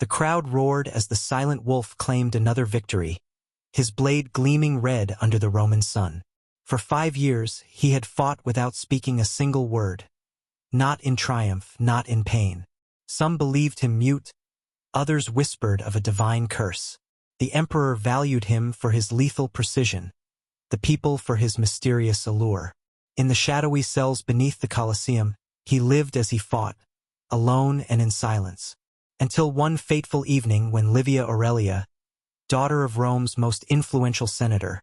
The crowd roared as the silent wolf claimed another victory, his blade gleaming red under the Roman sun. For 5 years, he had fought without speaking a single word. Not in triumph, not in pain. Some believed him mute, others whispered of a divine curse. The emperor valued him for his lethal precision, the people for his mysterious allure. In the shadowy cells beneath the Colosseum, he lived as he fought, alone and in silence, until one fateful evening when Livia Aurelia, daughter of Rome's most influential senator,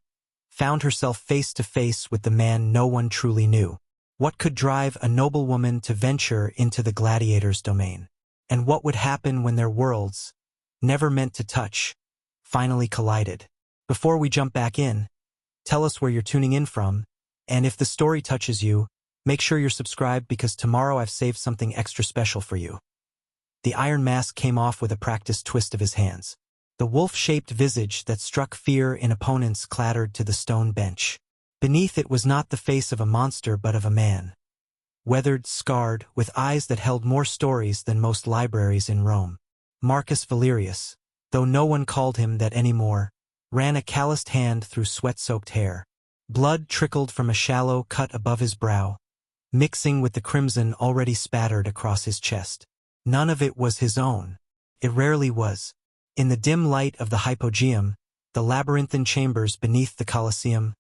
found herself face to face with the man no one truly knew. What could drive a noblewoman to venture into the gladiator's domain? And what would happen when their worlds, never meant to touch, finally collided? Before we jump back in, tell us where you're tuning in from, and if the story touches you, make sure you're subscribed because tomorrow I've saved something extra special for you. The iron mask came off with a practiced twist of his hands. The wolf-shaped visage that struck fear in opponents clattered to the stone bench. Beneath it was not the face of a monster but of a man. Weathered, scarred, with eyes that held more stories than most libraries in Rome. Marcus Valerius, though no one called him that anymore, ran a calloused hand through sweat-soaked hair. Blood trickled from a shallow cut above his brow, mixing with the crimson already spattered across his chest. None of it was his own. It rarely was. In the dim light of the hypogeum, the labyrinthine chambers beneath the Colosseum,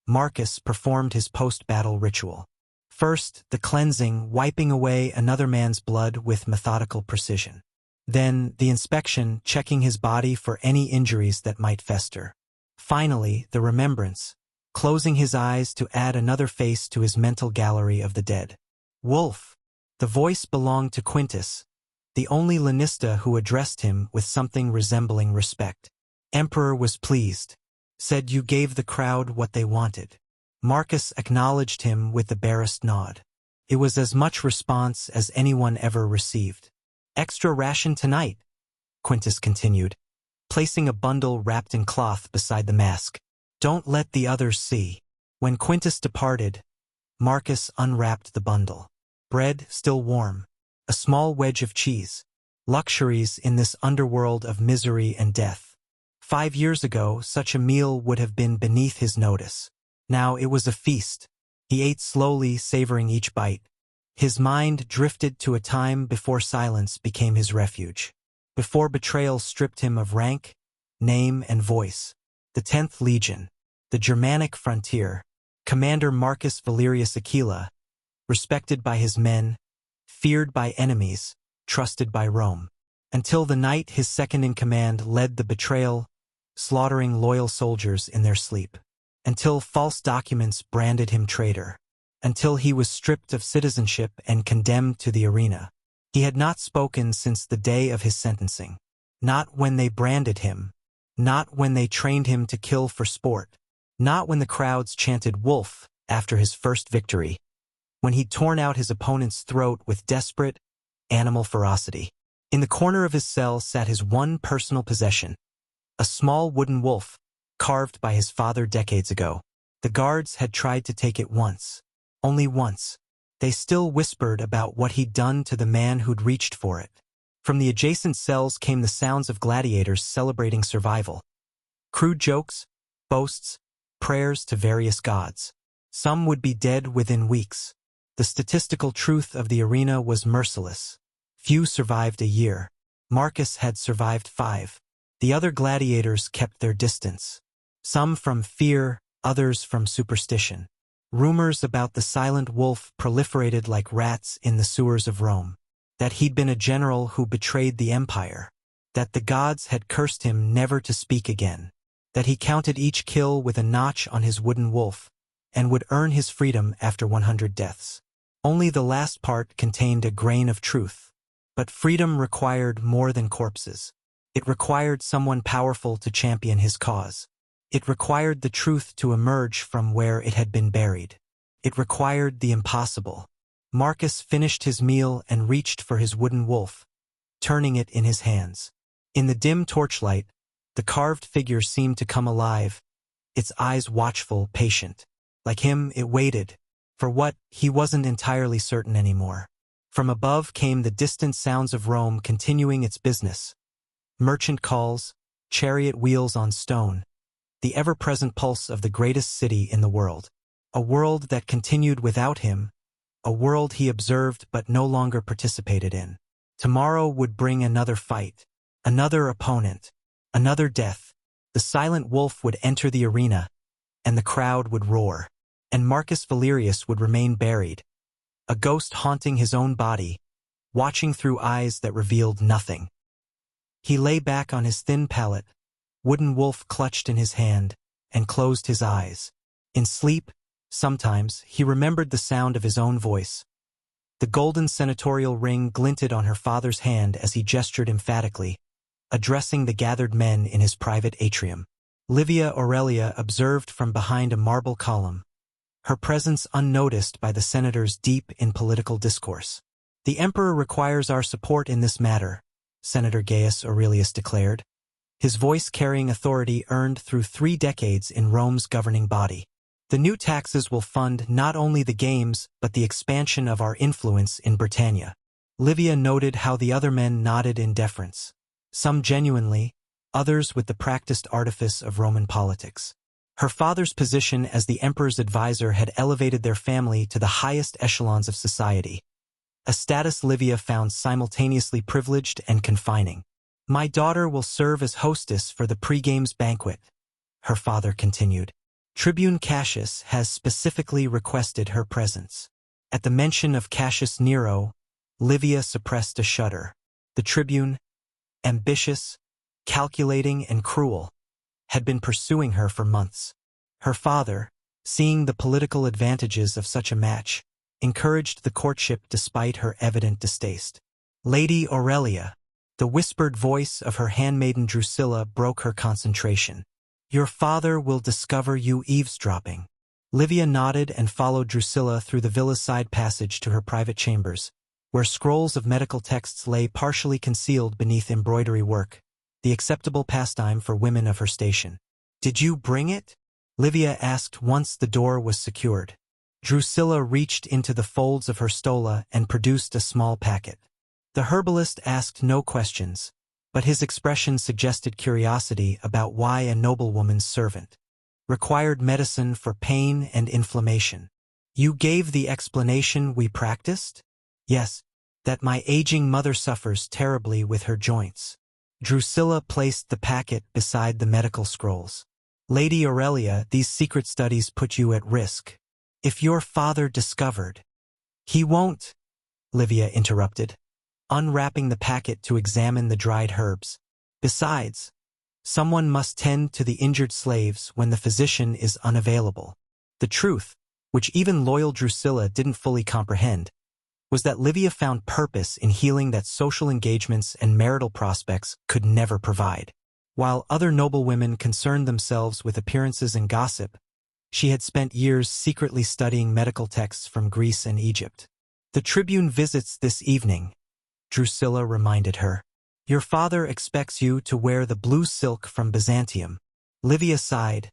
Marcus performed his post-battle ritual. First, the cleansing, wiping away another man's blood with methodical precision. Then, the inspection, checking his body for any injuries that might fester. Finally, the remembrance, closing his eyes to add another face to his mental gallery of the dead. Wolf. The voice belonged to Quintus, the only lanista who addressed him with something resembling respect. Emperor was pleased. Said you gave the crowd what they wanted. Marcus acknowledged him with the barest nod. It was as much response as anyone ever received. Extra ration tonight, Quintus continued, placing a bundle wrapped in cloth beside the mask. Don't let the others see. When Quintus departed, Marcus unwrapped the bundle. Bread still warm. A small wedge of cheese. Luxuries in this underworld of misery and death. 5 years ago, such a meal would have been beneath his notice. Now it was a feast. He ate slowly, savoring each bite. His mind drifted to a time before silence became his refuge. Before betrayal stripped him of rank, name, and voice. The 10th Legion, the Germanic frontier, Commander Marcus Valerius Aquila, respected by his men, feared by enemies, trusted by Rome. Until the night his second-in-command led the betrayal, slaughtering loyal soldiers in their sleep. Until false documents branded him traitor. Until he was stripped of citizenship and condemned to the arena. He had not spoken since the day of his sentencing. Not when they branded him. Not when they trained him to kill for sport. Not when the crowds chanted wolf after his first victory. When he'd torn out his opponent's throat with desperate, animal ferocity. In the corner of his cell sat his one personal possession. A small wooden wolf, carved by his father decades ago. The guards had tried to take it once. Only once. They still whispered about what he'd done to the man who'd reached for it. From the adjacent cells came the sounds of gladiators celebrating survival. Crude jokes, boasts, prayers to various gods. Some would be dead within weeks. The statistical truth of the arena was merciless. Few survived a year. Marcus had survived 5. The other gladiators kept their distance. Some from fear, others from superstition. Rumors about the silent wolf proliferated like rats in the sewers of Rome. That he'd been a general who betrayed the empire. That the gods had cursed him never to speak again. That he counted each kill with a notch on his wooden wolf, and would earn his freedom after 100 deaths. Only the last part contained a grain of truth. But freedom required more than corpses. It required someone powerful to champion his cause. It required the truth to emerge from where it had been buried. It required the impossible. Marcus finished his meal and reached for his wooden wolf, turning it in his hands. In the dim torchlight, the carved figure seemed to come alive, its eyes watchful, patient. Like him, it waited. For what, he wasn't entirely certain anymore. From above came the distant sounds of Rome continuing its business. merchant calls, chariot wheels on stone, the ever-present pulse of the greatest city in the world. A world that continued without him, a world he observed but no longer participated in. Tomorrow would bring another fight, another opponent, another death. The silent wolf would enter the arena, and the crowd would roar. And Marcus Valerius would remain buried, a ghost haunting his own body, watching through eyes that revealed nothing. He lay back on his thin pallet, wooden wolf clutched in his hand, and closed his eyes. In sleep, sometimes, he remembered the sound of his own voice. The golden senatorial ring glinted on her father's hand as he gestured emphatically, addressing the gathered men in his private atrium. Livia Aurelia observed from behind a marble column, her presence unnoticed by the senators deep in political discourse. "The emperor requires our support in this matter," Senator Gaius Aurelius declared, his voice carrying authority earned through 3 decades in Rome's governing body. "The new taxes will fund not only the games but the expansion of our influence in Britannia." Livia noted how the other men nodded in deference, some genuinely, others with the practiced artifice of Roman politics. Her father's position as the emperor's advisor had elevated their family to the highest echelons of society, a status Livia found simultaneously privileged and confining. "My daughter will serve as hostess for the pre-games banquet," her father continued. "Tribune Cassius has specifically requested her presence." At the mention of Cassius Nero, Livia suppressed a shudder. The tribune, ambitious, calculating, and cruel, had been pursuing her for months. Her father, seeing the political advantages of such a match, encouraged the courtship despite her evident distaste. "Lady Aurelia," the whispered voice of her handmaiden Drusilla broke her concentration. "Your father will discover you eavesdropping." Livia nodded and followed Drusilla through the villa's side passage to her private chambers, where scrolls of medical texts lay partially concealed beneath embroidery work, the acceptable pastime for women of her station. "Did you bring it?" Livia asked once the door was secured. Drusilla reached into the folds of her stola and produced a small packet. The herbalist asked no questions, but his expression suggested curiosity about why a noblewoman's servant required medicine for pain and inflammation. "You gave the explanation we practiced?" "Yes, that my aging mother suffers terribly with her joints." Drusilla placed the packet beside the medical scrolls. "Lady Aurelia, these secret studies put you at risk. If your father discovered—" "He won't," Livia interrupted, unwrapping the packet to examine the dried herbs. "Besides, someone must tend to the injured slaves when the physician is unavailable." The truth, which even loyal Drusilla didn't fully comprehend, was that Livia found purpose in healing that social engagements and marital prospects could never provide. While other noblewomen concerned themselves with appearances and gossip, she had spent years secretly studying medical texts from Greece and Egypt. "The tribune visits this evening," Drusilla reminded her. "Your father expects you to wear the blue silk from Byzantium." Livia sighed,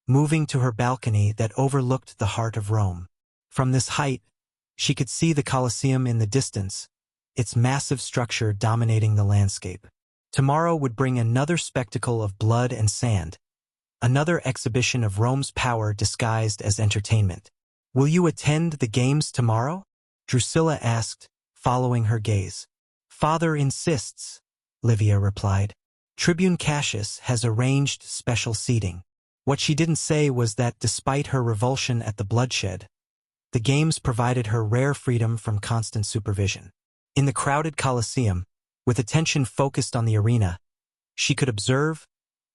moving to her balcony that overlooked the heart of Rome. From this height, she could see the Colosseum in the distance, its massive structure dominating the landscape. Tomorrow would bring another spectacle of blood and sand, another exhibition of Rome's power disguised as entertainment. "Will you attend the games tomorrow?" Drusilla asked, following her gaze. "Father insists," Livia replied. "Tribune Cassius has arranged special seating." What she didn't say was that despite her revulsion at the bloodshed, the games provided her rare freedom from constant supervision. In the crowded Colosseum, with attention focused on the arena, she could observe,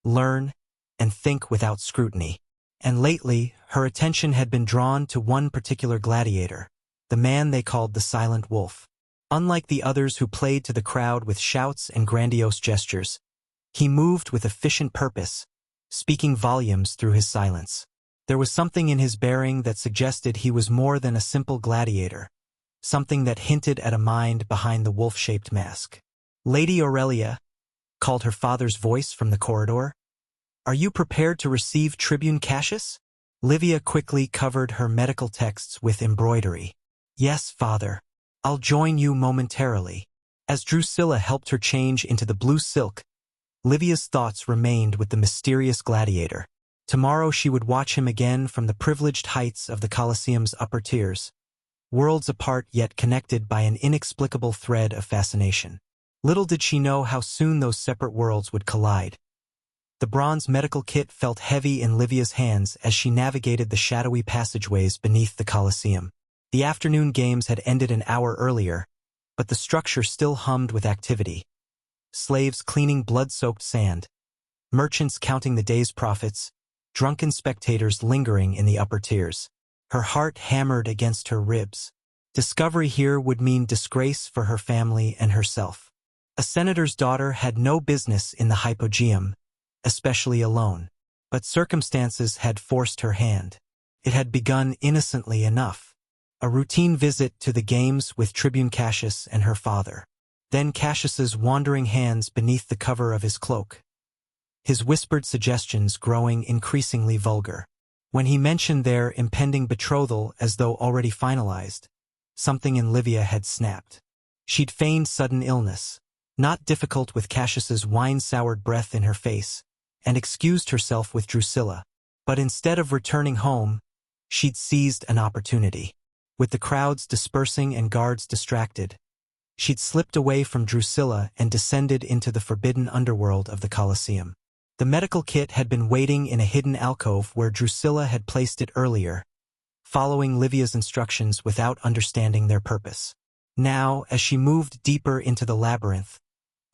learn, and think without scrutiny. And lately, her attention had been drawn to one particular gladiator, the man they called the Silent Wolf. Unlike the others who played to the crowd with shouts and grandiose gestures, he moved with efficient purpose, speaking volumes through his silence. There was something in his bearing that suggested he was more than a simple gladiator, something that hinted at a mind behind the wolf-shaped mask. "Lady Aurelia," called her father's voice from the corridor. "Are you prepared to receive Tribune Cassius?" Livia quickly covered her medical texts with embroidery. "Yes, father. I'll join you momentarily." As Drusilla helped her change into the blue silk, Livia's thoughts remained with the mysterious gladiator. Tomorrow she would watch him again from the privileged heights of the Colosseum's upper tiers, worlds apart yet connected by an inexplicable thread of fascination. Little did she know how soon those separate worlds would collide. The bronze medical kit felt heavy in Livia's hands as she navigated the shadowy passageways beneath the Colosseum. The afternoon games had ended an hour earlier, but the structure still hummed with activity. Slaves cleaning blood-soaked sand, merchants counting the day's profits, drunken spectators lingering in the upper tiers. Her heart hammered against her ribs. Discovery here would mean disgrace for her family and herself. A senator's daughter had no business in the hypogeum, especially alone. But circumstances had forced her hand. It had begun innocently enough. A routine visit to the games with Tribune Cassius and her father. Then Cassius's wandering hands beneath the cover of his cloak. His whispered suggestions growing increasingly vulgar. When he mentioned their impending betrothal as though already finalized, something in Livia had snapped. She'd feigned sudden illness, not difficult with Cassius's wine-soured breath in her face, and excused herself with Drusilla. But instead of returning home, she'd seized an opportunity. With the crowds dispersing and guards distracted, she'd slipped away from Drusilla and descended into the forbidden underworld of the Colosseum. The medical kit had been waiting in a hidden alcove where Drusilla had placed it earlier, following Livia's instructions without understanding their purpose. Now, as she moved deeper into the labyrinth,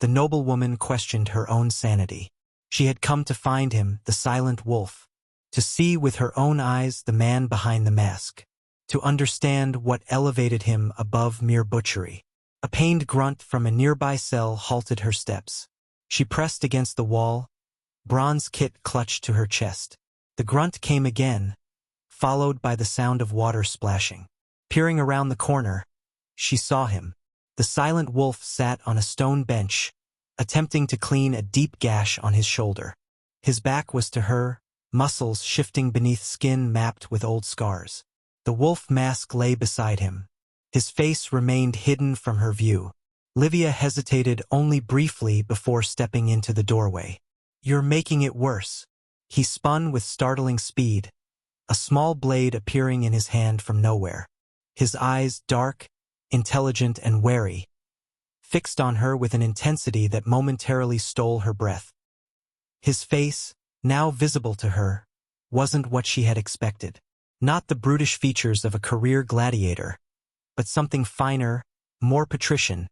the noblewoman questioned her own sanity. She had come to find him, the silent wolf, to see with her own eyes the man behind the mask, to understand what elevated him above mere butchery. A pained grunt from a nearby cell halted her steps. She pressed against the wall, bronze kit clutched to her chest. The grunt came again, followed by the sound of water splashing. Peering around the corner, she saw him. The silent wolf sat on a stone bench, attempting to clean a deep gash on his shoulder. His back was to her, muscles shifting beneath skin mapped with old scars. The wolf mask lay beside him. His face remained hidden from her view. Livia hesitated only briefly before stepping into the doorway. "You're making it worse." He spun with startling speed, a small blade appearing in his hand from nowhere. His eyes, dark, intelligent and wary, fixed on her with an intensity that momentarily stole her breath. His face, now visible to her, wasn't what she had expected. Not the brutish features of a career gladiator, but something finer, more patrician,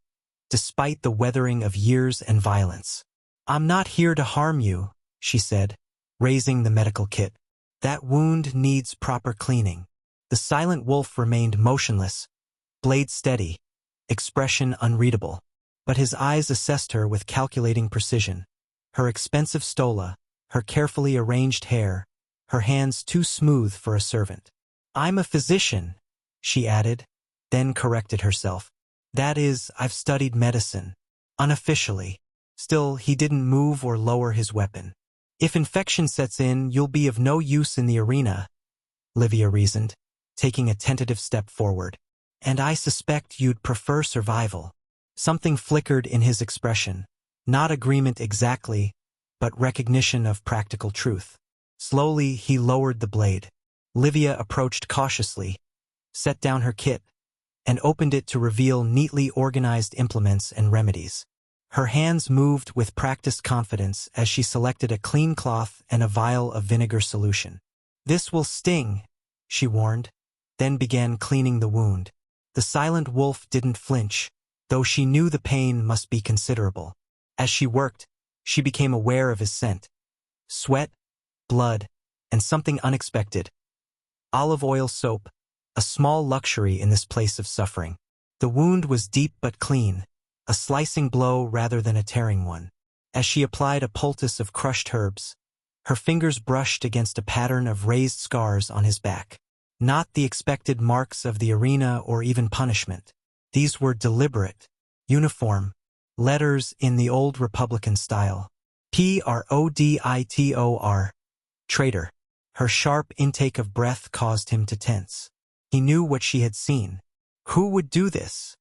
despite the weathering of years and violence. "I'm not here to harm you," she said, raising the medical kit. "That wound needs proper cleaning." The silent wolf remained motionless, blade steady, expression unreadable. But his eyes assessed her with calculating precision. Her expensive stola, her carefully arranged hair, her hands too smooth for a servant. "I'm a physician," she added, then corrected herself. "That is, I've studied medicine. Unofficially." Still, he didn't move or lower his weapon. "If infection sets in, you'll be of no use in the arena," Livia reasoned, taking a tentative step forward. "And I suspect you'd prefer survival." Something flickered in his expression. Not agreement exactly, but recognition of practical truth. Slowly, he lowered the blade. Livia approached cautiously, set down her kit, and opened it to reveal neatly organized implements and remedies. Her hands moved with practiced confidence as she selected a clean cloth and a vial of vinegar solution. "This will sting," she warned, then began cleaning the wound. The silent wolf didn't flinch, though she knew the pain must be considerable. As she worked, she became aware of his scent. Sweat, blood, and something unexpected. Olive oil soap, a small luxury in this place of suffering. The wound was deep but clean, a slicing blow rather than a tearing one. As she applied a poultice of crushed herbs, her fingers brushed against a pattern of raised scars on his back. Not the expected marks of the arena or even punishment. These were deliberate, uniform, letters in the old Republican style. Proditor. Traitor. Her sharp intake of breath caused him to tense. He knew what she had seen. "Who would do this?"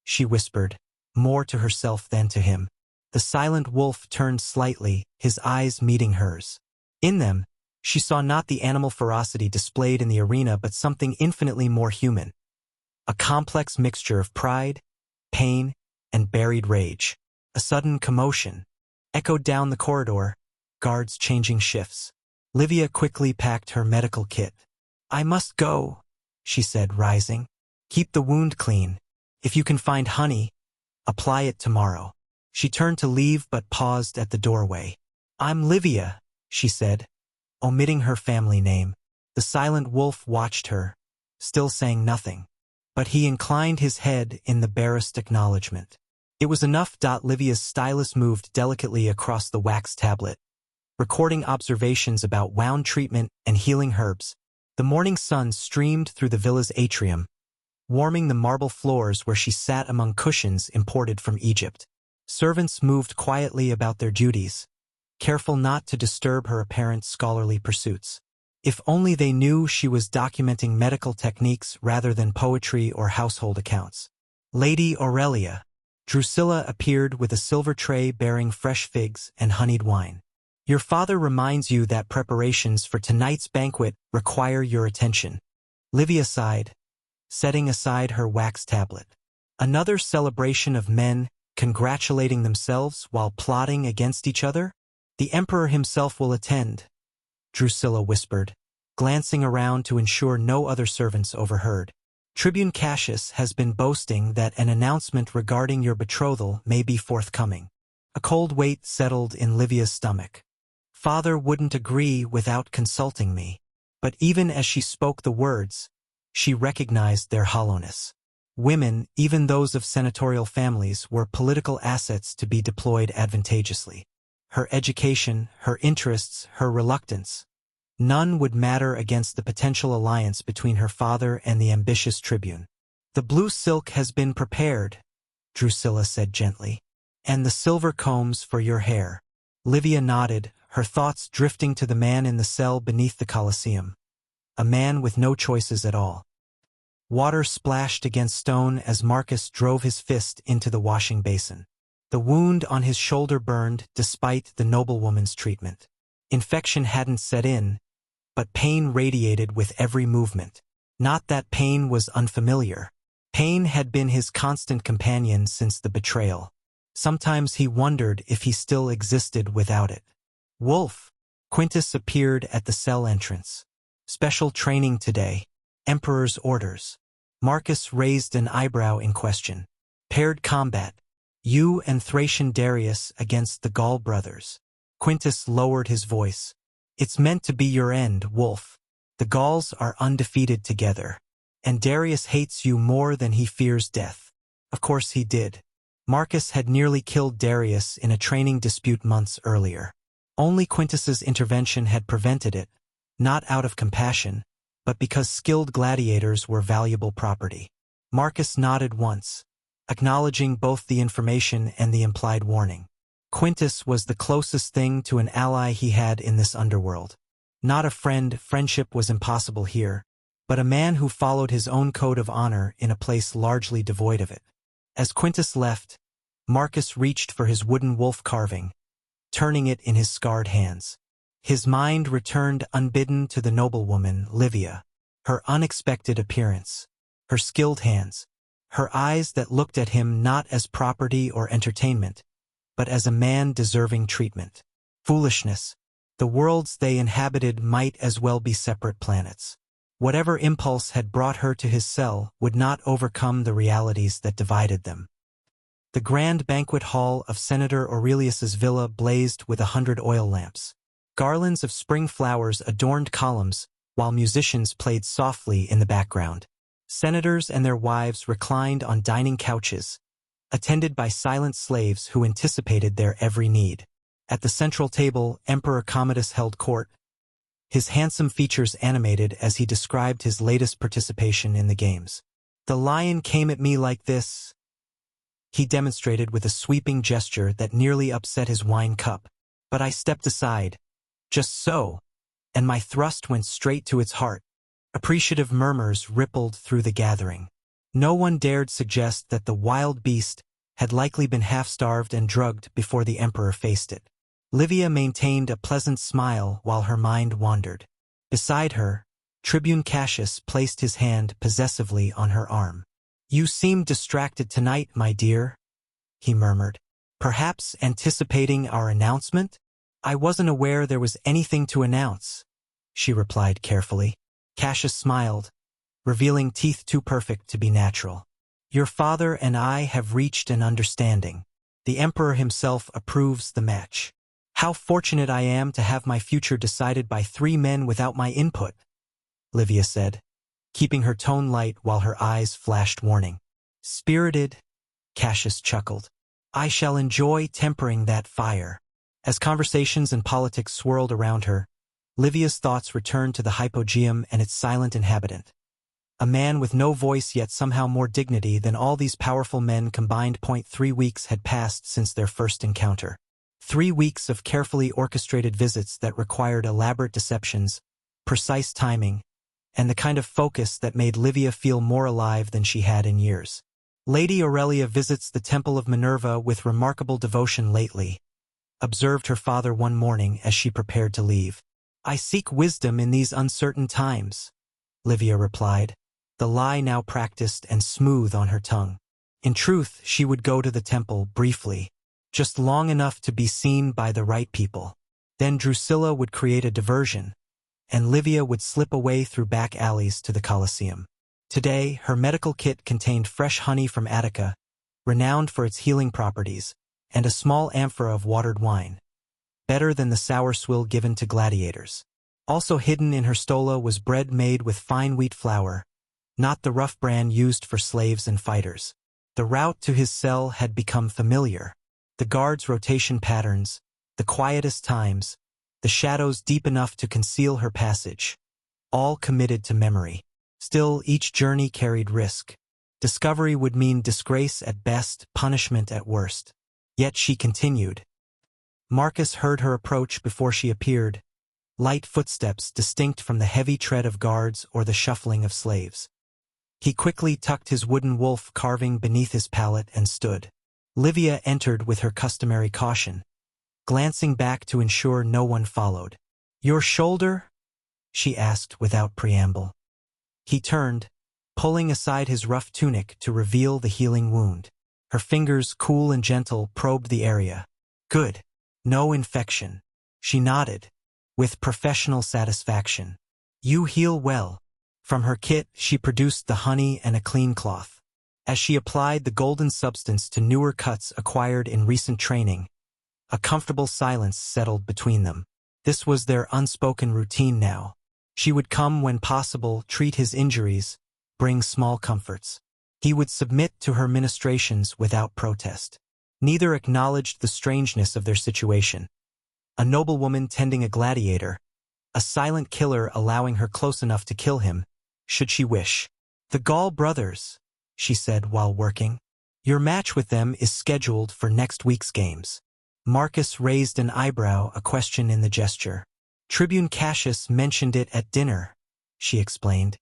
she whispered, more to herself than to him. The silent wolf turned slightly, his eyes meeting hers. In them, she saw not the animal ferocity displayed in the arena but something infinitely more human. A complex mixture of pride, pain, and buried rage. A sudden commotion echoed down the corridor, guards changing shifts. Livia quickly packed her medical kit. "I must go," she said, rising. "Keep the wound clean. If you can find honey, apply it tomorrow." She turned to leave but paused at the doorway. "I'm Livia," she said, omitting her family name. The silent wolf watched her, still saying nothing. But he inclined his head in the barest acknowledgement. It was enough. Livia's stylus moved delicately across the wax tablet, recording observations about wound treatment and healing herbs. The morning sun streamed through the villa's atrium, warming the marble floors where she sat among cushions imported from Egypt. Servants moved quietly about their duties, careful not to disturb her apparent scholarly pursuits. If only they knew she was documenting medical techniques rather than poetry or household accounts. Lady Aurelia. Drusilla appeared with a silver tray bearing fresh figs and honeyed wine. "Your father reminds you that preparations for tonight's banquet require your attention." Livia sighed, setting aside her wax tablet. "Another celebration of men congratulating themselves while plotting against each other? The emperor himself will attend," Drusilla whispered, glancing around to ensure no other servants overheard. "Tribune Cassius has been boasting that an announcement regarding your betrothal may be forthcoming." A cold weight settled in Livia's stomach. "Father wouldn't agree without consulting me." But even as she spoke the words, she recognized their hollowness. Women, even those of senatorial families, were political assets to be deployed advantageously. Her education, her interests, her reluctance. None would matter against the potential alliance between her father and the ambitious tribune. "The blue silk has been prepared," Drusilla said gently. "And the silver combs for your hair." Livia nodded, her thoughts drifting to the man in the cell beneath the Colosseum. A man with no choices at all. Water splashed against stone as Marcus drove his fist into the washing basin. The wound on his shoulder burned despite the noblewoman's treatment. Infection hadn't set in, but pain radiated with every movement. Not that pain was unfamiliar. Pain had been his constant companion since the betrayal. Sometimes he wondered if he still existed without it. "Wolf!" Quintus appeared at the cell entrance. "Special training today. Emperor's orders." Marcus raised an eyebrow in question. "Paired combat. You and Thracian Darius against the Gaul brothers." Quintus lowered his voice. "It's meant to be your end, Wolf. The Gauls are undefeated together. And Darius hates you more than he fears death." Of course he did. Marcus had nearly killed Darius in a training dispute months earlier. Only Quintus's intervention had prevented it, not out of compassion, but because skilled gladiators were valuable property. Marcus nodded once, acknowledging both the information and the implied warning. Quintus was the closest thing to an ally he had in this underworld. Not a friend, friendship was impossible here, but a man who followed his own code of honor in a place largely devoid of it. As Quintus left, Marcus reached for his wooden wolf carving, turning it in his scarred hands. His mind returned unbidden to the noblewoman, Livia, her unexpected appearance, her skilled hands, her eyes that looked at him not as property or entertainment, but as a man deserving treatment. Foolishness. The worlds they inhabited might as well be separate planets. Whatever impulse had brought her to his cell would not overcome the realities that divided them. The grand banquet hall of Senator Aurelius's villa blazed with 100 oil lamps. Garlands of spring flowers adorned columns, while musicians played softly in the background. Senators and their wives reclined on dining couches, attended by silent slaves who anticipated their every need. At the central table, Emperor Commodus held court, his handsome features animated as he described his latest participation in the games. "The lion came at me like this," he demonstrated with a sweeping gesture that nearly upset his wine cup. "But I stepped aside, just so, and my thrust went straight to its heart." Appreciative murmurs rippled through the gathering. No one dared suggest that the wild beast had likely been half-starved and drugged before the emperor faced it. Livia maintained a pleasant smile while her mind wandered. Beside her, Tribune Cassius placed his hand possessively on her arm. "You seem distracted tonight, my dear," he murmured. "Perhaps anticipating our announcement?" "I wasn't aware there was anything to announce," she replied carefully. Cassius smiled, revealing teeth too perfect to be natural. "Your father and I have reached an understanding. The emperor himself approves the match. How fortunate I am to have my future decided by 3 men without my input," Livia said, keeping her tone light while her eyes flashed warning. "Spirited," Cassius chuckled. "I shall enjoy tempering that fire." As conversations and politics swirled around her, Livia's thoughts returned to the hypogeum and its silent inhabitant. A man with no voice yet somehow more dignity than all these powerful men combined. 3 weeks had passed since their first encounter. 3 weeks of carefully orchestrated visits that required elaborate deceptions, precise timing, and the kind of focus that made Livia feel more alive than she had in years. "Lady Aurelia visits the Temple of Minerva with remarkable devotion lately," observed her father one morning as she prepared to leave. "I seek wisdom in these uncertain times," Livia replied, the lie now practiced and smooth on her tongue. In truth, she would go to the temple briefly, just long enough to be seen by the right people. Then Drusilla would create a diversion, and Livia would slip away through back alleys to the Colosseum. Today, her medical kit contained fresh honey from Attica, renowned for its healing properties, and a small amphora of watered wine, better than the sour swill given to gladiators. Also hidden in her stola was bread made with fine wheat flour, not the rough bran used for slaves and fighters. The route to his cell had become familiar. The guards' rotation patterns, the quietest times, the shadows deep enough to conceal her passage, all committed to memory. Still, each journey carried risk. Discovery would mean disgrace at best, punishment at worst. Yet she continued. Marcus heard her approach before she appeared, light footsteps distinct from the heavy tread of guards or the shuffling of slaves. He quickly tucked his wooden wolf carving beneath his pallet and stood. Livia entered with her customary caution, glancing back to ensure no one followed. "Your shoulder?" she asked without preamble. He turned, pulling aside his rough tunic to reveal the healing wound. Her fingers, cool and gentle, probed the area. "Good. No infection." She nodded, with professional satisfaction. "You heal well." From her kit, she produced the honey and a clean cloth. As she applied the golden substance to newer cuts acquired in recent training, a comfortable silence settled between them. This was their unspoken routine now. She would come when possible, treat his injuries, bring small comforts. He would submit to her ministrations without protest. Neither acknowledged the strangeness of their situation. A noblewoman tending a gladiator, a silent killer allowing her close enough to kill him, should she wish. "The Gaul brothers," she said while working. "Your match with them is scheduled for next week's games." Marcus raised an eyebrow, a question in the gesture. "Tribune Cassius mentioned it at dinner," she explained.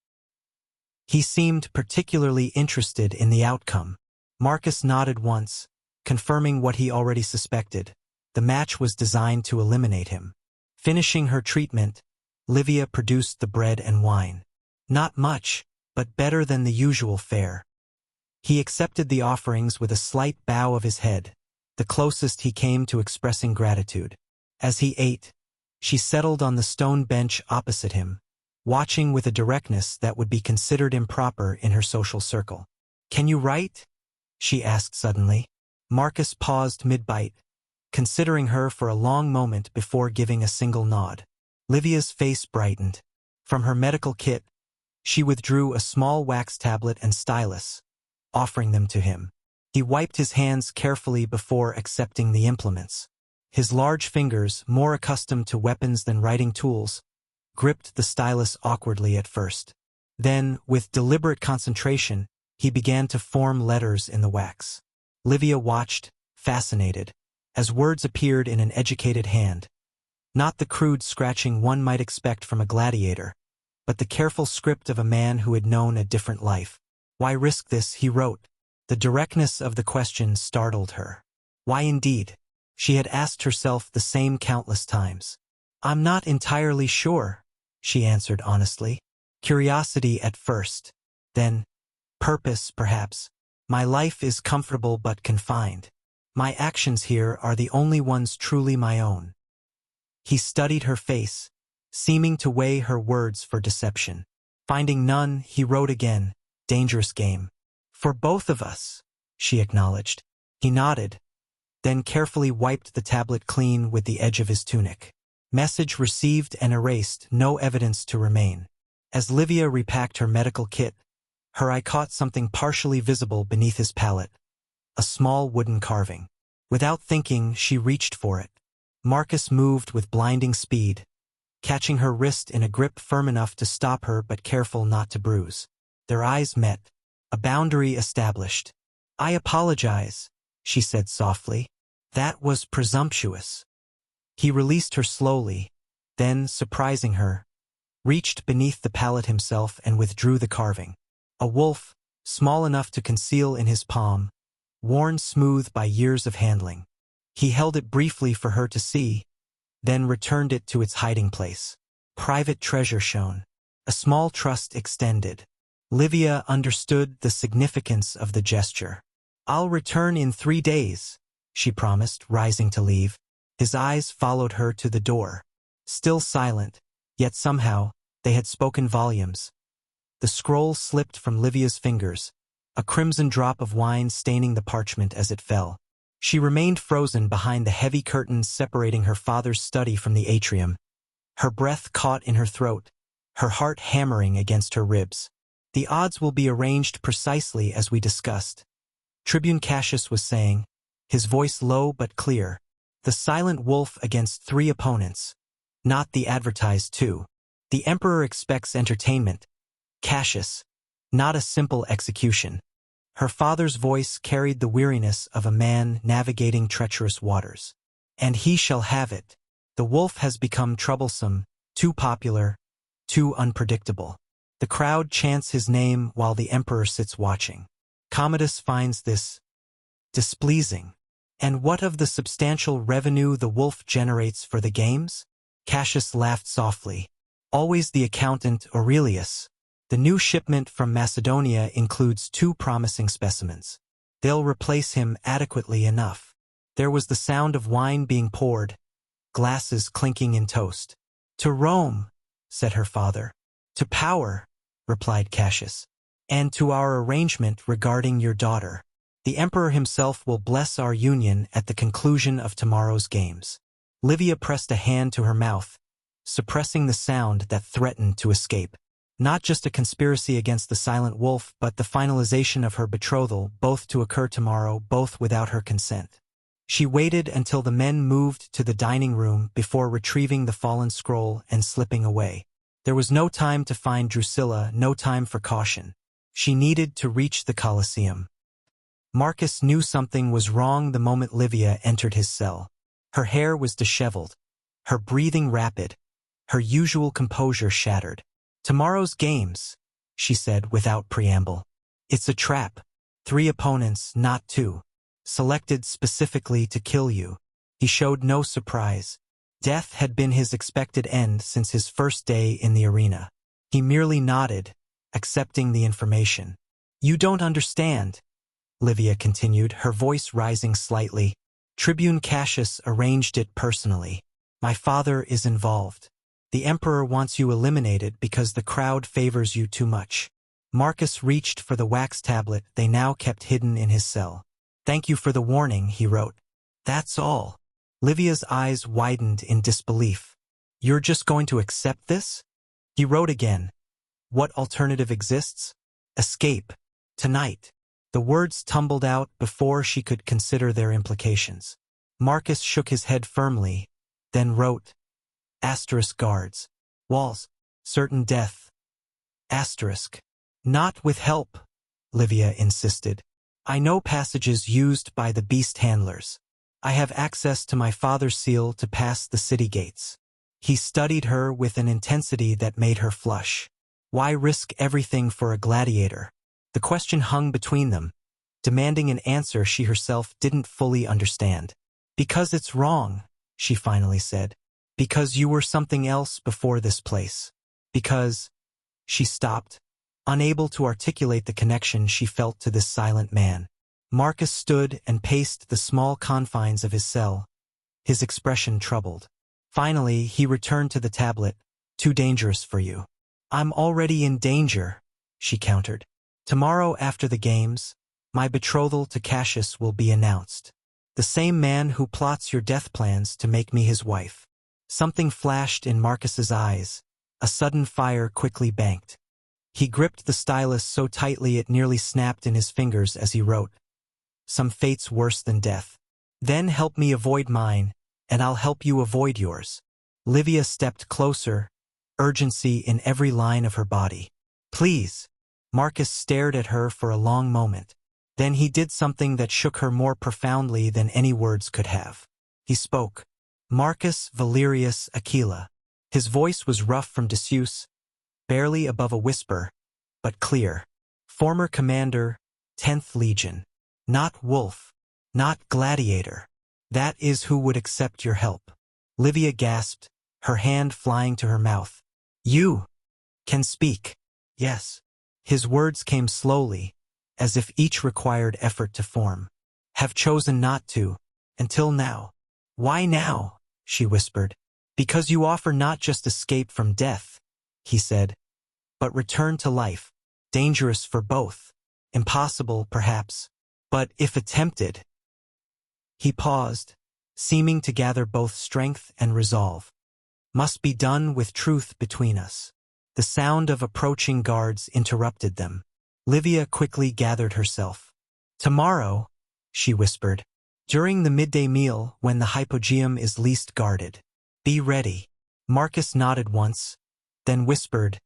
He seemed particularly interested in the outcome. Marcus nodded once, confirming what he already suspected. The match was designed to eliminate him. Finishing her treatment, Livia produced the bread and wine. Not much, but better than the usual fare. He accepted the offerings with a slight bow of his head, the closest he came to expressing gratitude. As he ate, she settled on the stone bench opposite him, watching with a directness that would be considered improper in her social circle. "Can you write?" she asked suddenly. Marcus paused mid-bite, considering her for a long moment before giving a single nod. Livia's face brightened. From her medical kit, she withdrew a small wax tablet and stylus, offering them to him. He wiped his hands carefully before accepting the implements. His large fingers, more accustomed to weapons than writing tools, gripped the stylus awkwardly at first. Then, with deliberate concentration, he began to form letters in the wax. Livia watched, fascinated, as words appeared in an educated hand. Not the crude scratching one might expect from a gladiator, but the careful script of a man who had known a different life. "Why risk this?" he wrote, The directness of the question startled her. Why indeed? She had asked herself the same countless times. I'm not entirely sure, she answered honestly. Curiosity at first. Then, purpose, perhaps. My life is comfortable but confined. My actions here are the only ones truly my own. He studied her face, seeming to weigh her words for deception. Finding none, he wrote again, dangerous game. For both of us, she acknowledged. He nodded, then carefully wiped the tablet clean with the edge of his tunic. Message received and erased, no evidence to remain. As Livia repacked her medical kit, her eye caught something partially visible beneath his palette. A small wooden carving. Without thinking, she reached for it. Marcus moved with blinding speed, catching her wrist in a grip firm enough to stop her but careful not to bruise. Their eyes met, a boundary established. I apologize, she said softly. That was presumptuous. He released her slowly, then, surprising her, reached beneath the palette himself and withdrew the carving. A wolf, small enough to conceal in his palm, worn smooth by years of handling. He held it briefly for her to see, then returned it to its hiding place. Private treasure shown. A small trust extended. Livia understood the significance of the gesture. I'll return in 3 days, she promised, rising to leave. His eyes followed her to the door. Still silent, yet somehow, they had spoken volumes. The scroll slipped from Livia's fingers, a crimson drop of wine staining the parchment as it fell. She remained frozen behind the heavy curtains separating her father's study from the atrium, her breath caught in her throat, her heart hammering against her ribs. The odds will be arranged precisely as we discussed, Tribune Cassius was saying, his voice low but clear. The silent wolf against 3 opponents, not the advertised 2. The Emperor expects entertainment, Cassius, not a simple execution. Her father's voice carried the weariness of a man navigating treacherous waters. And he shall have it. The wolf has become troublesome, too popular, too unpredictable. The crowd chants his name while the Emperor sits watching. Commodus finds this displeasing. And what of the substantial revenue the wolf generates for the games? Cassius laughed softly. Always the accountant Aurelius. The new shipment from Macedonia includes 2 promising specimens. They'll replace him adequately enough. There was the sound of wine being poured, glasses clinking in toast. To Rome, said her father. To power, replied Cassius. And to our arrangement regarding your daughter. The Emperor himself will bless our union at the conclusion of tomorrow's games. Livia pressed a hand to her mouth, suppressing the sound that threatened to escape. Not just a conspiracy against the silent wolf, but the finalization of her betrothal, both to occur tomorrow, both without her consent. She waited until the men moved to the dining room before retrieving the fallen scroll and slipping away. There was no time to find Drusilla, no time for caution. She needed to reach the Colosseum. Marcus knew something was wrong the moment Livia entered his cell. Her hair was disheveled, her breathing rapid, her usual composure shattered. Tomorrow's games, she said without preamble. It's a trap. 3 opponents, not 2. Selected specifically to kill you. He showed no surprise. Death had been his expected end since his first day in the arena. He merely nodded, accepting the information. You don't understand, Livia continued, her voice rising slightly. Tribune Cassius arranged it personally. My father is involved. The Emperor wants you eliminated because the crowd favors you too much. Marcus reached for the wax tablet they now kept hidden in his cell. Thank you for the warning, he wrote. That's all. Livia's eyes widened in disbelief. You're just going to accept this? He wrote again. What alternative exists? Escape. Tonight. The words tumbled out before she could consider their implications. Marcus shook his head firmly, then wrote, Asterisk guards. Walls. Certain death. Asterisk. Not with help, Livia insisted. I know passages used by the beast handlers. I have access to my father's seal to pass the city gates. He studied her with an intensity that made her flush. Why risk everything for a gladiator? The question hung between them, demanding an answer she herself didn't fully understand. "Because it's wrong," she finally said. "Because you were something else before this place. Because—" She stopped, unable to articulate the connection she felt to this silent man. Marcus stood and paced the small confines of his cell, his expression troubled. Finally, he returned to the tablet. "Too dangerous for you." "I'm already in danger," she countered. "Tomorrow after the games, my betrothal to Cassius will be announced. The same man who plots your death plans to make me his wife." Something flashed in Marcus's eyes. A sudden fire quickly banked. He gripped the stylus so tightly it nearly snapped in his fingers as he wrote, "Some fate's worse than death. Then help me avoid mine, and I'll help you avoid yours." Livia stepped closer, urgency in every line of her body. "Please." Marcus stared at her for a long moment. Then he did something that shook her more profoundly than any words could have. He spoke. "Marcus Valerius Aquila." His voice was rough from disuse, barely above a whisper, but clear. "Former commander, 10th Legion. Not wolf, not gladiator. That is who would accept your help." Livia gasped, her hand flying to her mouth. "You can speak." "Yes." His words came slowly, as if each required effort to form. "Have chosen not to, until now." "Why now?" she whispered. "Because you offer not just escape from death," he said, "but return to life. Dangerous for both. Impossible, perhaps. But if attempted—" He paused, seeming to gather both strength and resolve. "Must be done with truth between us." The sound of approaching guards interrupted them. Livia quickly gathered herself. "Tomorrow," she whispered, "during the midday meal when the hypogeum is least guarded. Be ready." Marcus nodded once, then whispered,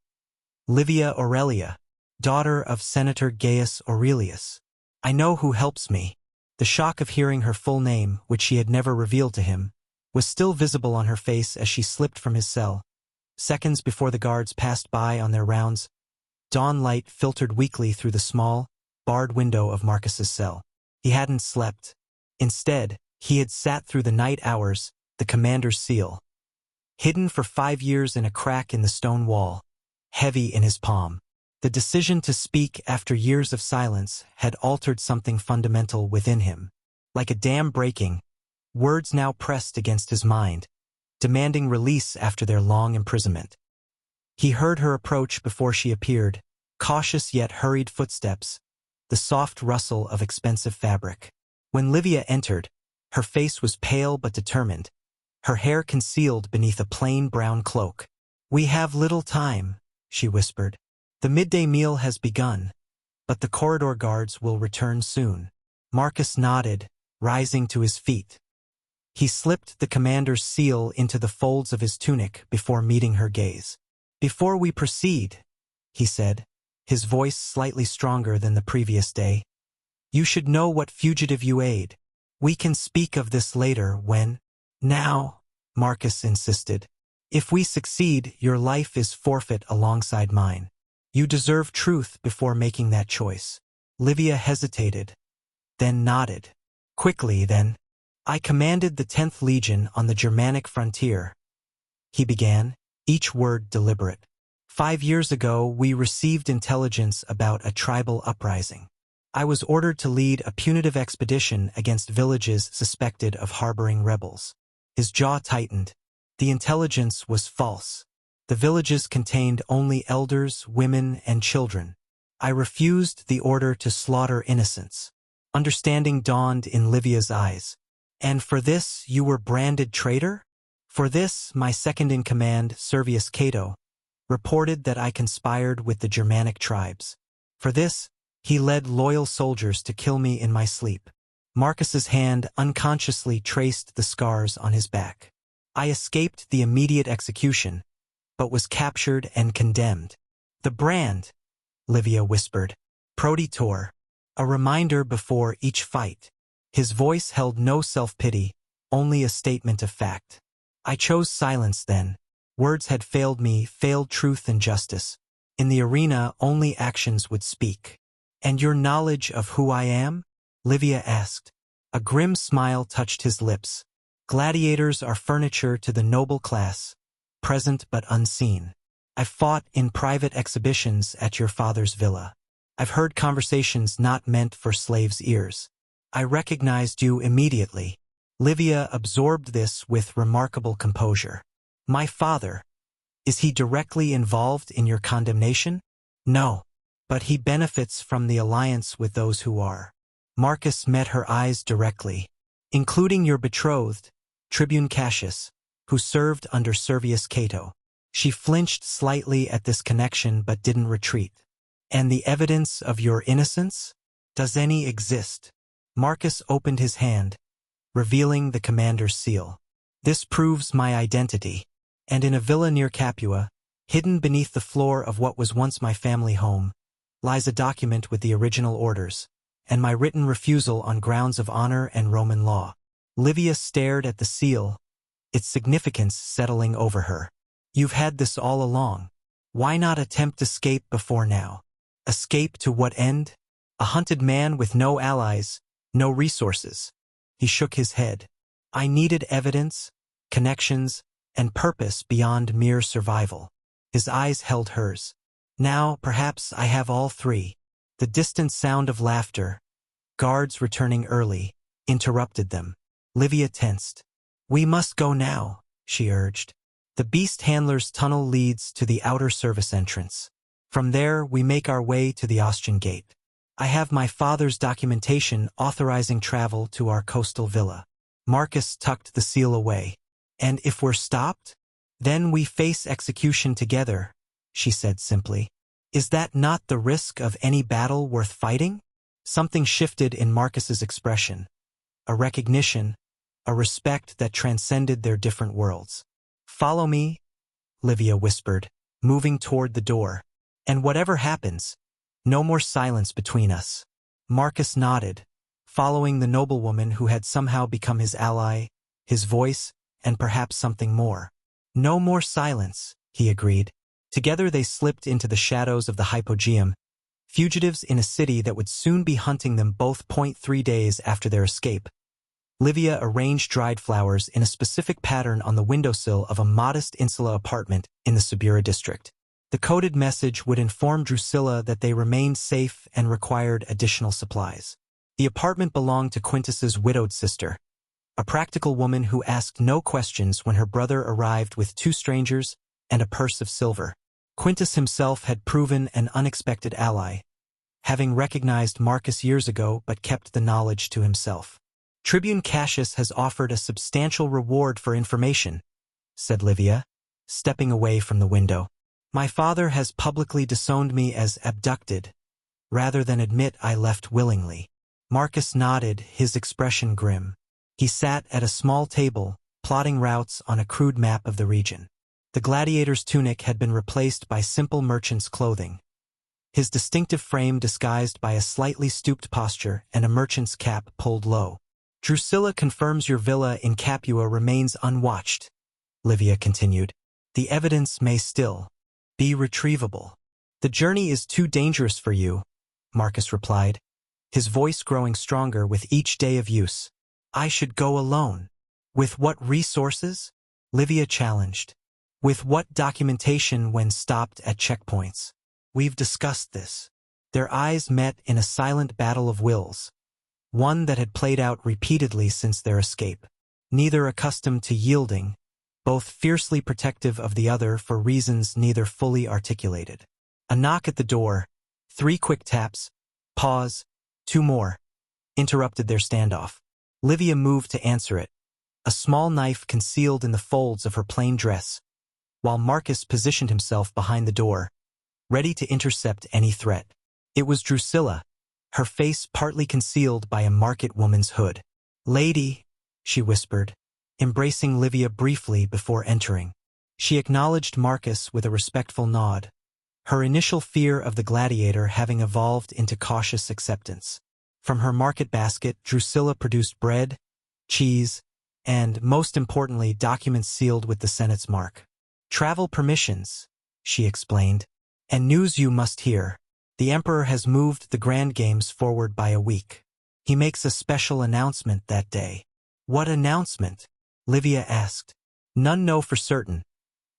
"Livia Aurelia, daughter of Senator Gaius Aurelius. I know who helps me." The shock of hearing her full name, which she had never revealed to him, was still visible on her face as she slipped from his cell. Seconds before the guards passed by on their rounds, dawn light filtered weakly through the small, barred window of Marcus's cell. He hadn't slept. Instead, he had sat through the night hours, the commander's seal, hidden for 5 years in a crack in the stone wall, heavy in his palm. The decision to speak after years of silence had altered something fundamental within him. Like a dam breaking, words now pressed against his mind, demanding release after their long imprisonment. He heard her approach before she appeared, cautious yet hurried footsteps, the soft rustle of expensive fabric. When Livia entered, her face was pale but determined, her hair concealed beneath a plain brown cloak. "We have little time," she whispered. "The midday meal has begun, but the corridor guards will return soon." Marcus nodded, rising to his feet. He slipped the commander's seal into the folds of his tunic before meeting her gaze. "Before we proceed," he said, his voice slightly stronger than the previous day, "you should know what fugitive you aid. We can speak of this later when—" "Now," Marcus insisted. "If we succeed, your life is forfeit alongside mine. You deserve truth before making that choice." Livia hesitated, then nodded. Quickly, then, "I commanded the 10th Legion on the Germanic frontier," he began, each word deliberate. 5 years ago, we received intelligence about a tribal uprising. I was ordered to lead a punitive expedition against villages suspected of harboring rebels." His jaw tightened. The intelligence was false. The villages contained only elders, women, and children. I refused the order to slaughter innocents. Understanding dawned in Livia's eyes. "And for this you were branded traitor?" "For this, my second-in-command, Servius Cato, reported that I conspired with the Germanic tribes. For this, he led loyal soldiers to kill me in my sleep." Marcus's hand unconsciously traced the scars on his back. "I escaped the immediate execution, but was captured and condemned." "The brand," Livia whispered. "Proditor, a reminder before each fight." His voice held no self-pity, only a statement of fact. "I chose silence then. Words had failed me, failed truth and justice. In the arena, only actions would speak." "And your knowledge of who I am?" Livia asked. A grim smile touched his lips. Gladiators are furniture to the noble class, present but unseen. I fought in private exhibitions at your father's villa. I've heard conversations not meant for slaves' ears. I recognized you immediately. Livia absorbed this with remarkable composure. My father. Is he directly involved in your condemnation? No. But he benefits from the alliance with those who are. Marcus met her eyes directly. Including your betrothed, Tribune Cassius, who served under Servius Cato. She flinched slightly at this connection but didn't retreat. And the evidence of your innocence? Does any exist? Marcus opened his hand, revealing the commander's seal. This proves my identity. And in a villa near Capua, hidden beneath the floor of what was once my family home, lies a document with the original orders, and my written refusal on grounds of honor and Roman law. Livia stared at the seal, its significance settling over her. You've had this all along. Why not attempt escape before now? Escape to what end? A hunted man with no allies, no resources. He shook his head. I needed evidence, connections, and purpose beyond mere survival. His eyes held hers. Now, perhaps I have all three. The distant sound of laughter, guards returning early, interrupted them. Livia tensed. We must go now, she urged. The beast handler's tunnel leads to the outer service entrance. From there, we make our way to the Ostian Gate. I have my father's documentation authorizing travel to our coastal villa. Marcus tucked the seal away. And if we're stopped? Then we face execution together, she said simply. Is that not the risk of any battle worth fighting? Something shifted in Marcus's expression. A recognition, a respect that transcended their different worlds. Follow me, Livia whispered, moving toward the door. And whatever happens, no more silence between us. Marcus nodded, following the noblewoman who had somehow become his ally, his voice, and perhaps something more. No more silence, he agreed. Together they slipped into the shadows of the hypogeum, fugitives in a city that would soon be hunting them both. 3 days after their escape, Livia arranged dried flowers in a specific pattern on the windowsill of a modest insula apartment in the Subura district. The coded message would inform Drusilla that they remained safe and required additional supplies. The apartment belonged to Quintus's widowed sister, a practical woman who asked no questions when her brother arrived with 2 strangers and a purse of silver. Quintus himself had proven an unexpected ally, having recognized Marcus years ago but kept the knowledge to himself. Tribune Cassius has offered a substantial reward for information, said Livia, stepping away from the window. My father has publicly disowned me as abducted, rather than admit I left willingly. Marcus nodded, his expression grim. He sat at a small table, plotting routes on a crude map of the region. The gladiator's tunic had been replaced by simple merchant's clothing, his distinctive frame disguised by a slightly stooped posture and a merchant's cap pulled low. Drusilla confirms your villa in Capua remains unwatched, Livia continued. The evidence may still be retrievable. The journey is too dangerous for you, Marcus replied, his voice growing stronger with each day of use. I should go alone. With what resources? Livia challenged. With what documentation when stopped at checkpoints? We've discussed this. Their eyes met in a silent battle of wills, one that had played out repeatedly since their escape. Neither accustomed to yielding, both fiercely protective of the other for reasons neither fully articulated. A knock at the door, 3 quick taps, pause, 2 more, interrupted their standoff. Livia moved to answer it, a small knife concealed in the folds of her plain dress, while Marcus positioned himself behind the door, ready to intercept any threat. It was Drusilla, her face partly concealed by a market woman's hood. Lady, she whispered, embracing Livia briefly before entering. She acknowledged Marcus with a respectful nod, her initial fear of the gladiator having evolved into cautious acceptance. From her market basket, Drusilla produced bread, cheese, and, most importantly, documents sealed with the Senate's mark. Travel permissions, she explained, and news you must hear. The Emperor has moved the Grand Games forward by a week. He makes a special announcement that day. What announcement? Livia asked. None know for certain,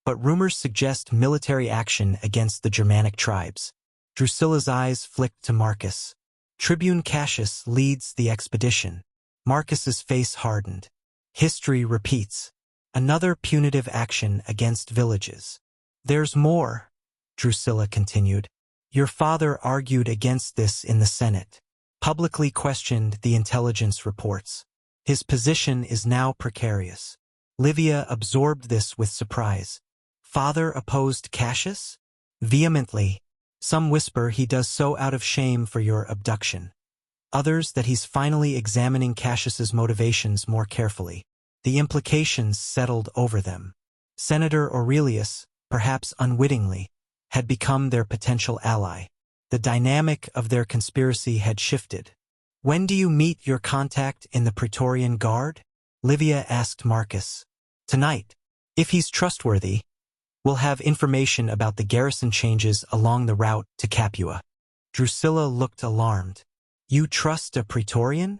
but rumors suggest military action against the Germanic tribes. Drusilla's eyes flicked to Marcus. Tribune Cassius leads the expedition. Marcus's face hardened. History repeats. Another punitive action against villages. There's more, Drusilla continued. Your father argued against this in the Senate. Publicly questioned the intelligence reports. His position is now precarious. Livia absorbed this with surprise. Father opposed Cassius? Vehemently. Some whisper he does so out of shame for your abduction. Others that he's finally examining Cassius's motivations more carefully. The implications settled over them. Senator Aurelius, perhaps unwittingly, had become their potential ally. The dynamic of their conspiracy had shifted. When do you meet your contact in the Praetorian Guard? Livia asked Marcus. Tonight. If he's trustworthy, we'll have information about the garrison changes along the route to Capua. Drusilla looked alarmed. You trust a Praetorian?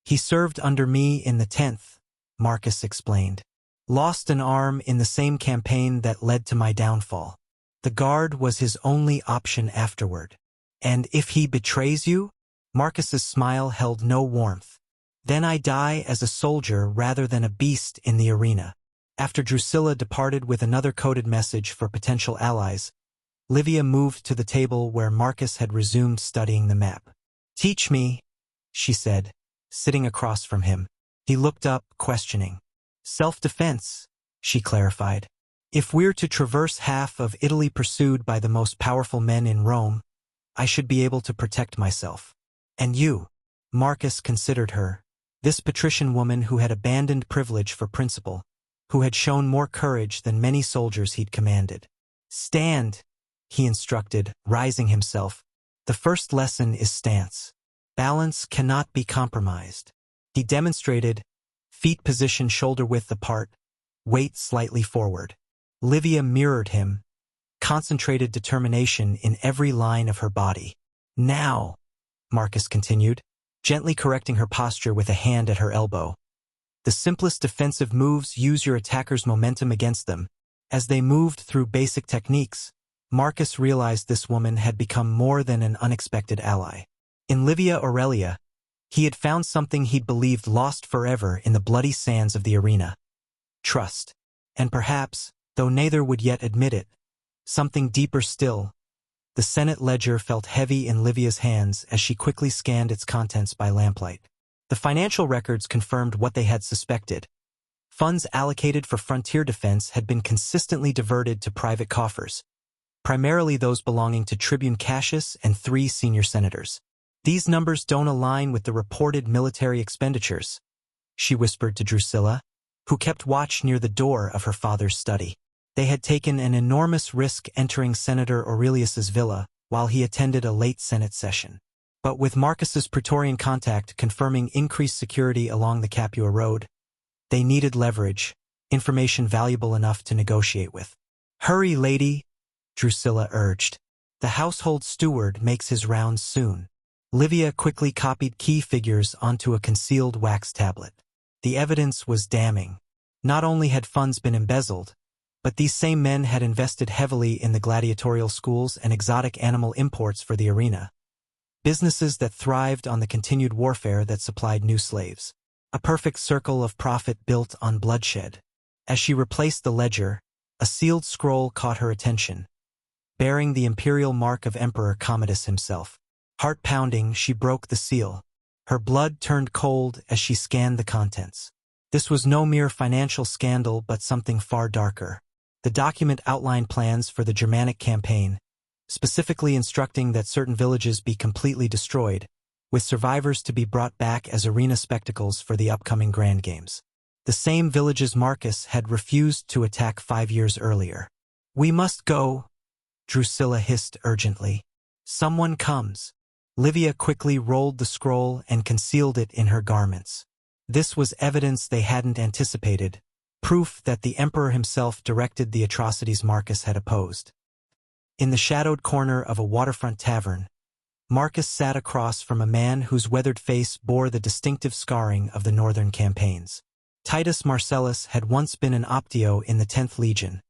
He served under me in the 10th, Marcus explained. Lost an arm in the same campaign that led to my downfall. The guard was his only option afterward. And if he betrays you? Marcus's smile held no warmth. Then I die as a soldier rather than a beast in the arena. After Drusilla departed with another coded message for potential allies, Livia moved to the table where Marcus had resumed studying the map. Teach me, she said, sitting across from him. He looked up, questioning. Self-defense, she clarified. If we're to traverse half of Italy pursued by the most powerful men in Rome, I should be able to protect myself. And you, Marcus considered her, this patrician woman who had abandoned privilege for principle, who had shown more courage than many soldiers he'd commanded. Stand, he instructed, rising himself. The first lesson is stance. Balance cannot be compromised. He demonstrated, feet positioned shoulder-width apart, weight slightly forward. Livia mirrored him, concentrated determination in every line of her body. Now, Marcus continued, gently correcting her posture with a hand at her elbow. The simplest defensive moves use your attacker's momentum against them. As they moved through basic techniques, Marcus realized this woman had become more than an unexpected ally. In Livia Aurelia, he had found something he'd believed lost forever in the bloody sands of the arena. Trust. And perhaps, though neither would yet admit it, something deeper still. The Senate ledger felt heavy in Livia's hands as she quickly scanned its contents by lamplight. The financial records confirmed what they had suspected. Funds allocated for frontier defense had been consistently diverted to private coffers, primarily those belonging to Tribune Cassius and 3 senior senators. These numbers don't align with the reported military expenditures, she whispered to Drusilla, who kept watch near the door of her father's study. They had taken an enormous risk entering Senator Aurelius's villa while he attended a late Senate session. But with Marcus's Praetorian contact confirming increased security along the Capua Road, they needed leverage, information valuable enough to negotiate with. Hurry, lady, Drusilla urged. The household steward makes his rounds soon. Livia quickly copied key figures onto a concealed wax tablet. The evidence was damning. Not only had funds been embezzled, but these same men had invested heavily in the gladiatorial schools and exotic animal imports for the arena. Businesses that thrived on the continued warfare that supplied new slaves. A perfect circle of profit built on bloodshed. As she replaced the ledger, a sealed scroll caught her attention, bearing the imperial mark of Emperor Commodus himself. Heart-pounding, she broke the seal. Her blood turned cold as she scanned the contents. This was no mere financial scandal but something far darker. The document outlined plans for the Germanic campaign, specifically instructing that certain villages be completely destroyed, with survivors to be brought back as arena spectacles for the upcoming Grand Games. The same villages Marcus had refused to attack 5 years earlier. We must go, Drusilla hissed urgently. Someone comes. Livia quickly rolled the scroll and concealed it in her garments. This was evidence they hadn't anticipated, proof that the emperor himself directed the atrocities Marcus had opposed. In the shadowed corner of a waterfront tavern, Marcus sat across from a man whose weathered face bore the distinctive scarring of the northern campaigns. Titus Marcellus had once been an optio in the 10th Legion.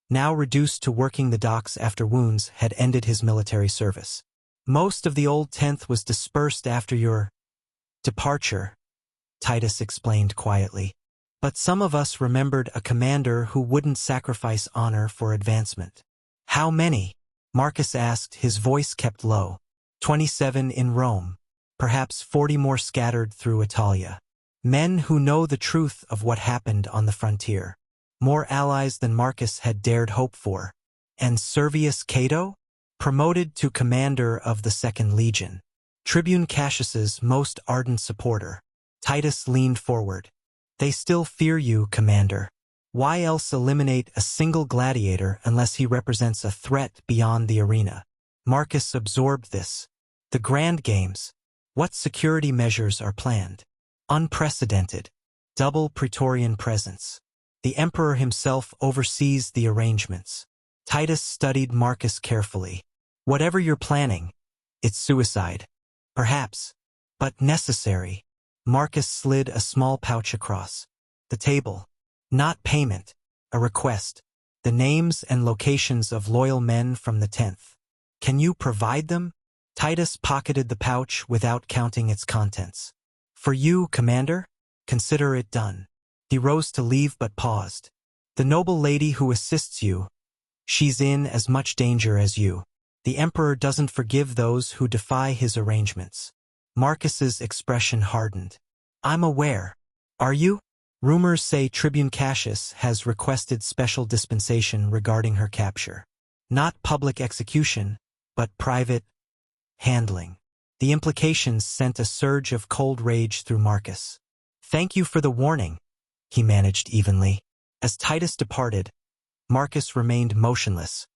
Now reduced to working the docks after wounds had ended his military service. Most of the old 10th was dispersed after your departure, Titus explained quietly. But some of us remembered a commander who wouldn't sacrifice honor for advancement. How many? Marcus asked, his voice kept low. 27 in Rome, perhaps 40 more scattered through Italia. Men who know the truth of what happened on the frontier. More allies than Marcus had dared hope for. And Servius Cato? Promoted to commander of the 2nd Legion. Tribune Cassius's most ardent supporter. Titus leaned forward. They still fear you, Commander. Why else eliminate a single gladiator unless he represents a threat beyond the arena? Marcus absorbed this. The Grand Games. What security measures are planned? Unprecedented. Double Praetorian presence. The Emperor himself oversees the arrangements. Titus studied Marcus carefully. Whatever you're planning, it's suicide. Perhaps, but necessary. Marcus slid a small pouch across the table. Not payment, a request. The names and locations of loyal men from the 10th. Can you provide them? Titus pocketed the pouch without counting its contents. For you, Commander? Consider it done. He rose to leave but paused. The noble lady who assists you, she's in as much danger as you. The Emperor doesn't forgive those who defy his arrangements. Marcus's expression hardened. I'm aware. Are you? Rumors say Tribune Cassius has requested special dispensation regarding her capture. Not public execution, but private handling. The implications sent a surge of cold rage through Marcus. Thank you for the warning, he managed evenly. As Titus departed, Marcus remained motionless.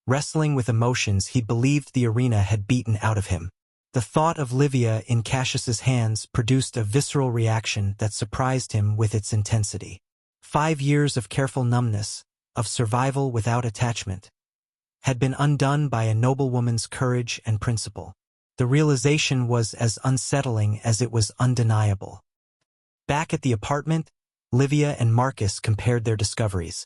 Wrestling with emotions he believed the arena had beaten out of him. The thought of Livia in Cassius's hands produced a visceral reaction that surprised him with its intensity. 5 years of careful numbness, of survival without attachment, had been undone by a noblewoman's courage and principle. The realization was as unsettling as it was undeniable. Back at the apartment, Livia and Marcus compared their discoveries.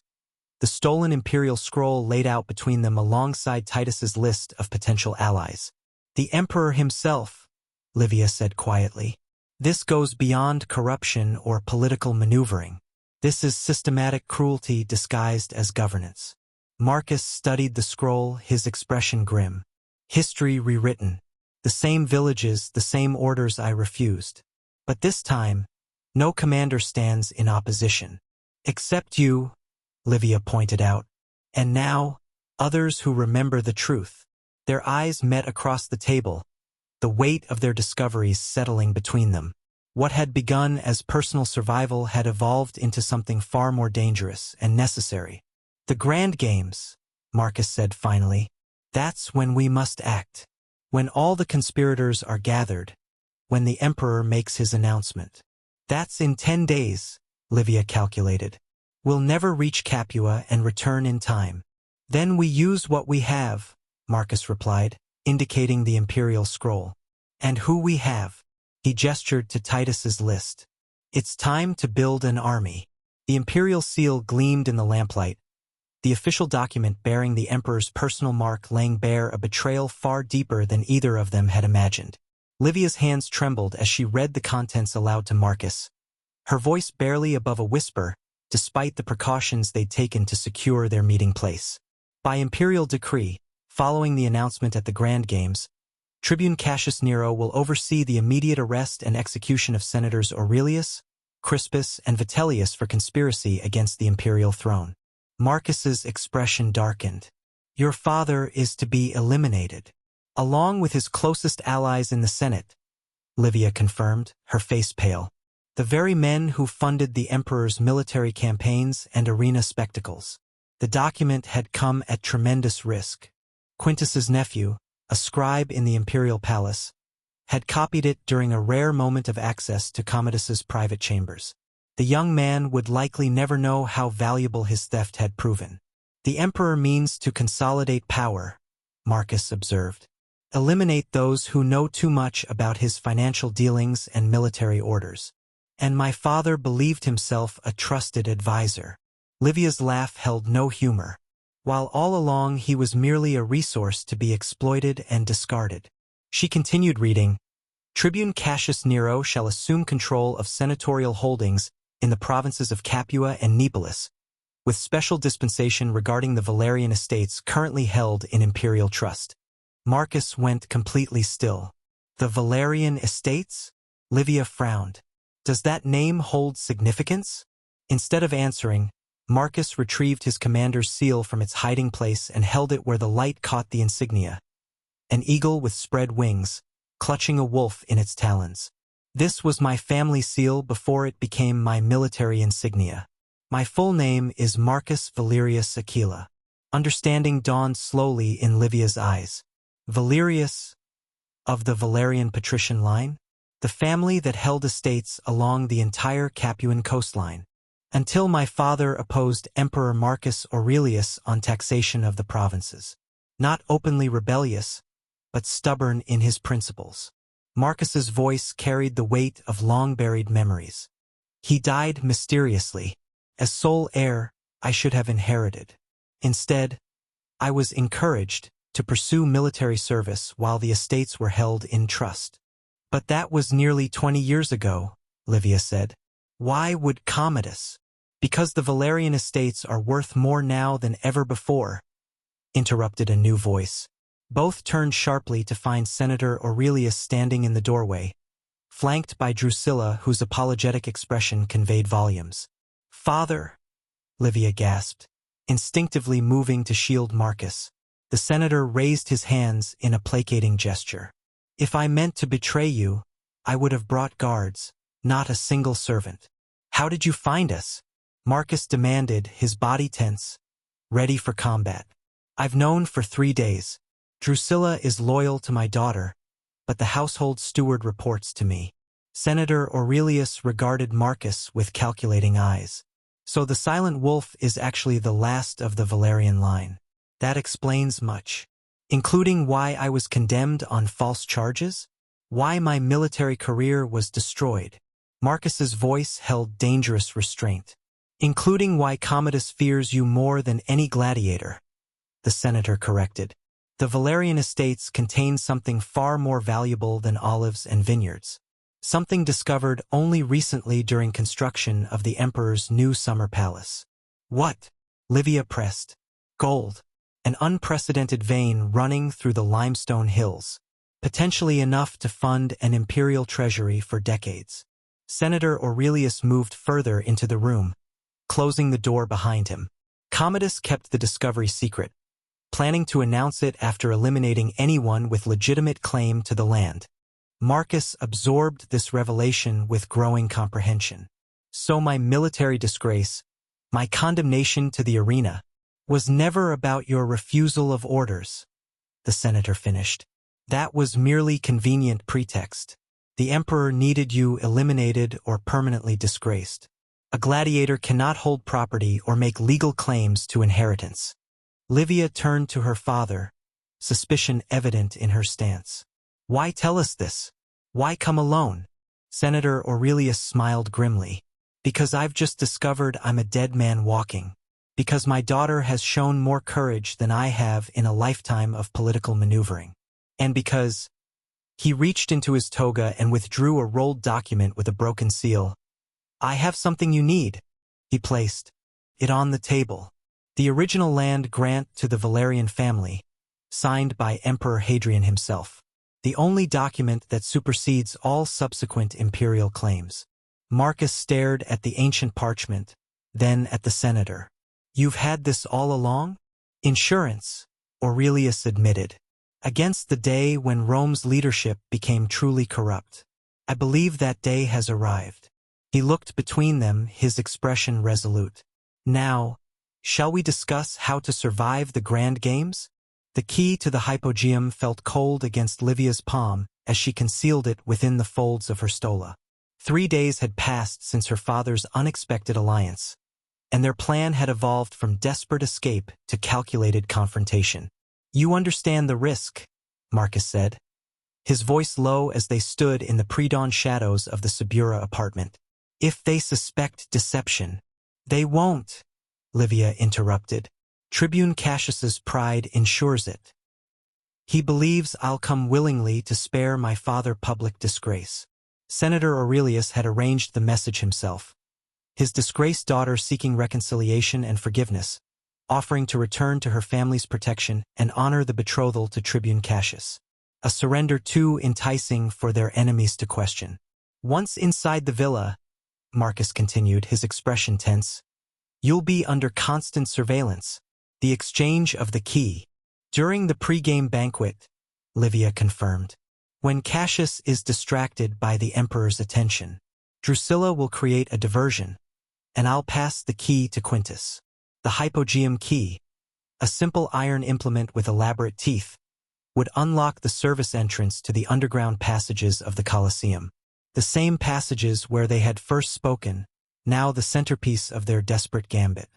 The stolen imperial scroll laid out between them alongside Titus's list of potential allies. The Emperor himself, Livia said quietly. This goes beyond corruption or political maneuvering. This is systematic cruelty disguised as governance. Marcus studied the scroll, his expression grim. History rewritten. The same villages, the same orders I refused. But this time, no commander stands in opposition. Except you, Livia pointed out. And now, others who remember the truth. Their eyes met across the table, the weight of their discoveries settling between them. What had begun as personal survival had evolved into something far more dangerous and necessary. The Grand Games, Marcus said finally. That's when we must act. When all the conspirators are gathered. When the Emperor makes his announcement. That's in 10 days, Livia calculated. We'll never reach Capua and return in time. Then we use what we have, Marcus replied, indicating the imperial scroll. And who we have. He gestured to Titus's list. It's time to build an army. The imperial seal gleamed in the lamplight, the official document bearing the Emperor's personal mark laying bare a betrayal far deeper than either of them had imagined. Livia's hands trembled as she read the contents aloud to Marcus, her voice barely above a whisper, despite the precautions they'd taken to secure their meeting place. By imperial decree, following the announcement at the Grand Games, Tribune Cassius Nero will oversee the immediate arrest and execution of Senators Aurelius, Crispus, and Vitellius for conspiracy against the imperial throne. Marcus's expression darkened. Your father is to be eliminated, along with his closest allies in the Senate, Livia confirmed, her face pale. The very men who funded the Emperor's military campaigns and arena spectacles. The document had come at tremendous risk. Quintus's nephew, a scribe in the imperial palace, had copied it during a rare moment of access to Commodus's private chambers. The young man would likely never know how valuable his theft had proven. The Emperor means to consolidate power, Marcus observed. Eliminate those who know too much about his financial dealings and military orders. And my father believed himself a trusted advisor. Livia's laugh held no humor, while all along he was merely a resource to be exploited and discarded. She continued reading, Tribune Cassius Nero shall assume control of senatorial holdings in the provinces of Capua and Neapolis, with special dispensation regarding the Valerian estates currently held in imperial trust. Marcus went completely still. The Valerian estates? Livia frowned. Does that name hold significance? Instead of answering, Marcus retrieved his commander's seal from its hiding place and held it where the light caught the insignia. An eagle with spread wings, clutching a wolf in its talons. This was my family seal before it became my military insignia. My full name is Marcus Valerius Aquila. Understanding dawned slowly in Livia's eyes. Valerius, of the Valerian patrician line? The family that held estates along the entire Capuan coastline, until my father opposed Emperor Marcus Aurelius on taxation of the provinces. Not openly rebellious, but stubborn in his principles. Marcus's voice carried the weight of long-buried memories. He died mysteriously. As sole heir, I should have inherited. Instead, I was encouraged to pursue military service while the estates were held in trust. But that was nearly 20 years ago, Livia said. Why would Commodus? Because the Valerian estates are worth more now than ever before, interrupted a new voice. Both turned sharply to find Senator Aurelius standing in the doorway, flanked by Drusilla, whose apologetic expression conveyed volumes. Father, Livia gasped, instinctively moving to shield Marcus. The senator raised his hands in a placating gesture. If I meant to betray you, I would have brought guards, not a single servant. How did you find us? Marcus demanded, his body tense, ready for combat. I've known for 3 days. Drusilla is loyal to my daughter, but the household steward reports to me. Senator Aurelius regarded Marcus with calculating eyes. So the Silent Wolf is actually the last of the Valerian line. That explains much, including why I was condemned on false charges, why my military career was destroyed. Marcus's voice held dangerous restraint, including why Commodus fears you more than any gladiator, the senator corrected. The Valerian estates contain something far more valuable than olives and vineyards. Something discovered only recently during construction of the emperor's new summer palace. What? Livia pressed. Gold. An unprecedented vein running through the limestone hills, potentially enough to fund an imperial treasury for decades. Senator Aurelius moved further into the room, closing the door behind him. Commodus kept the discovery secret, planning to announce it after eliminating anyone with legitimate claim to the land. Marcus absorbed this revelation with growing comprehension. So my military disgrace, my condemnation to the arena, was never about your refusal of orders, the senator finished. That was merely convenient pretext. The emperor needed you eliminated or permanently disgraced. A gladiator cannot hold property or make legal claims to inheritance. Livia turned to her father, suspicion evident in her stance. Why tell us this? Why come alone? Senator Aurelius smiled grimly. Because I've just discovered I'm a dead man walking. Because my daughter has shown more courage than I have in a lifetime of political maneuvering. And because he reached into his toga and withdrew a rolled document with a broken seal. I have something you need. He placed it on the table. The original land grant to the Valerian family, signed by Emperor Hadrian himself. The only document that supersedes all subsequent imperial claims. Marcus stared at the ancient parchment, then at the senator. You've had this all along? Insurance, Aurelius admitted. Against the day when Rome's leadership became truly corrupt. I believe that day has arrived. He looked between them, his expression resolute. Now, shall we discuss how to survive the Grand Games? The key to the hypogeum felt cold against Livia's palm as she concealed it within the folds of her stola. 3 days had passed since her father's unexpected alliance, and their plan had evolved from desperate escape to calculated confrontation. You understand the risk, Marcus said, his voice low as they stood in the pre-dawn shadows of the Subura apartment. If they suspect deception, they won't, Livia interrupted. Tribune Cassius's pride ensures it. He believes I'll come willingly to spare my father public disgrace. Senator Aurelius had arranged the message himself. His disgraced daughter seeking reconciliation and forgiveness, offering to return to her family's protection and honor the betrothal to Tribune Cassius. A surrender too enticing for their enemies to question. Once inside the villa, Marcus continued, his expression tense, you'll be under constant surveillance. The exchange of the key. During the pre-game banquet, Livia confirmed. When Cassius is distracted by the Emperor's attention, Drusilla will create a diversion, and I'll pass the key to Quintus. The hypogeum key, a simple iron implement with elaborate teeth, would unlock the service entrance to the underground passages of the Colosseum. The same passages where they had first spoken, now the centerpiece of their desperate gambit.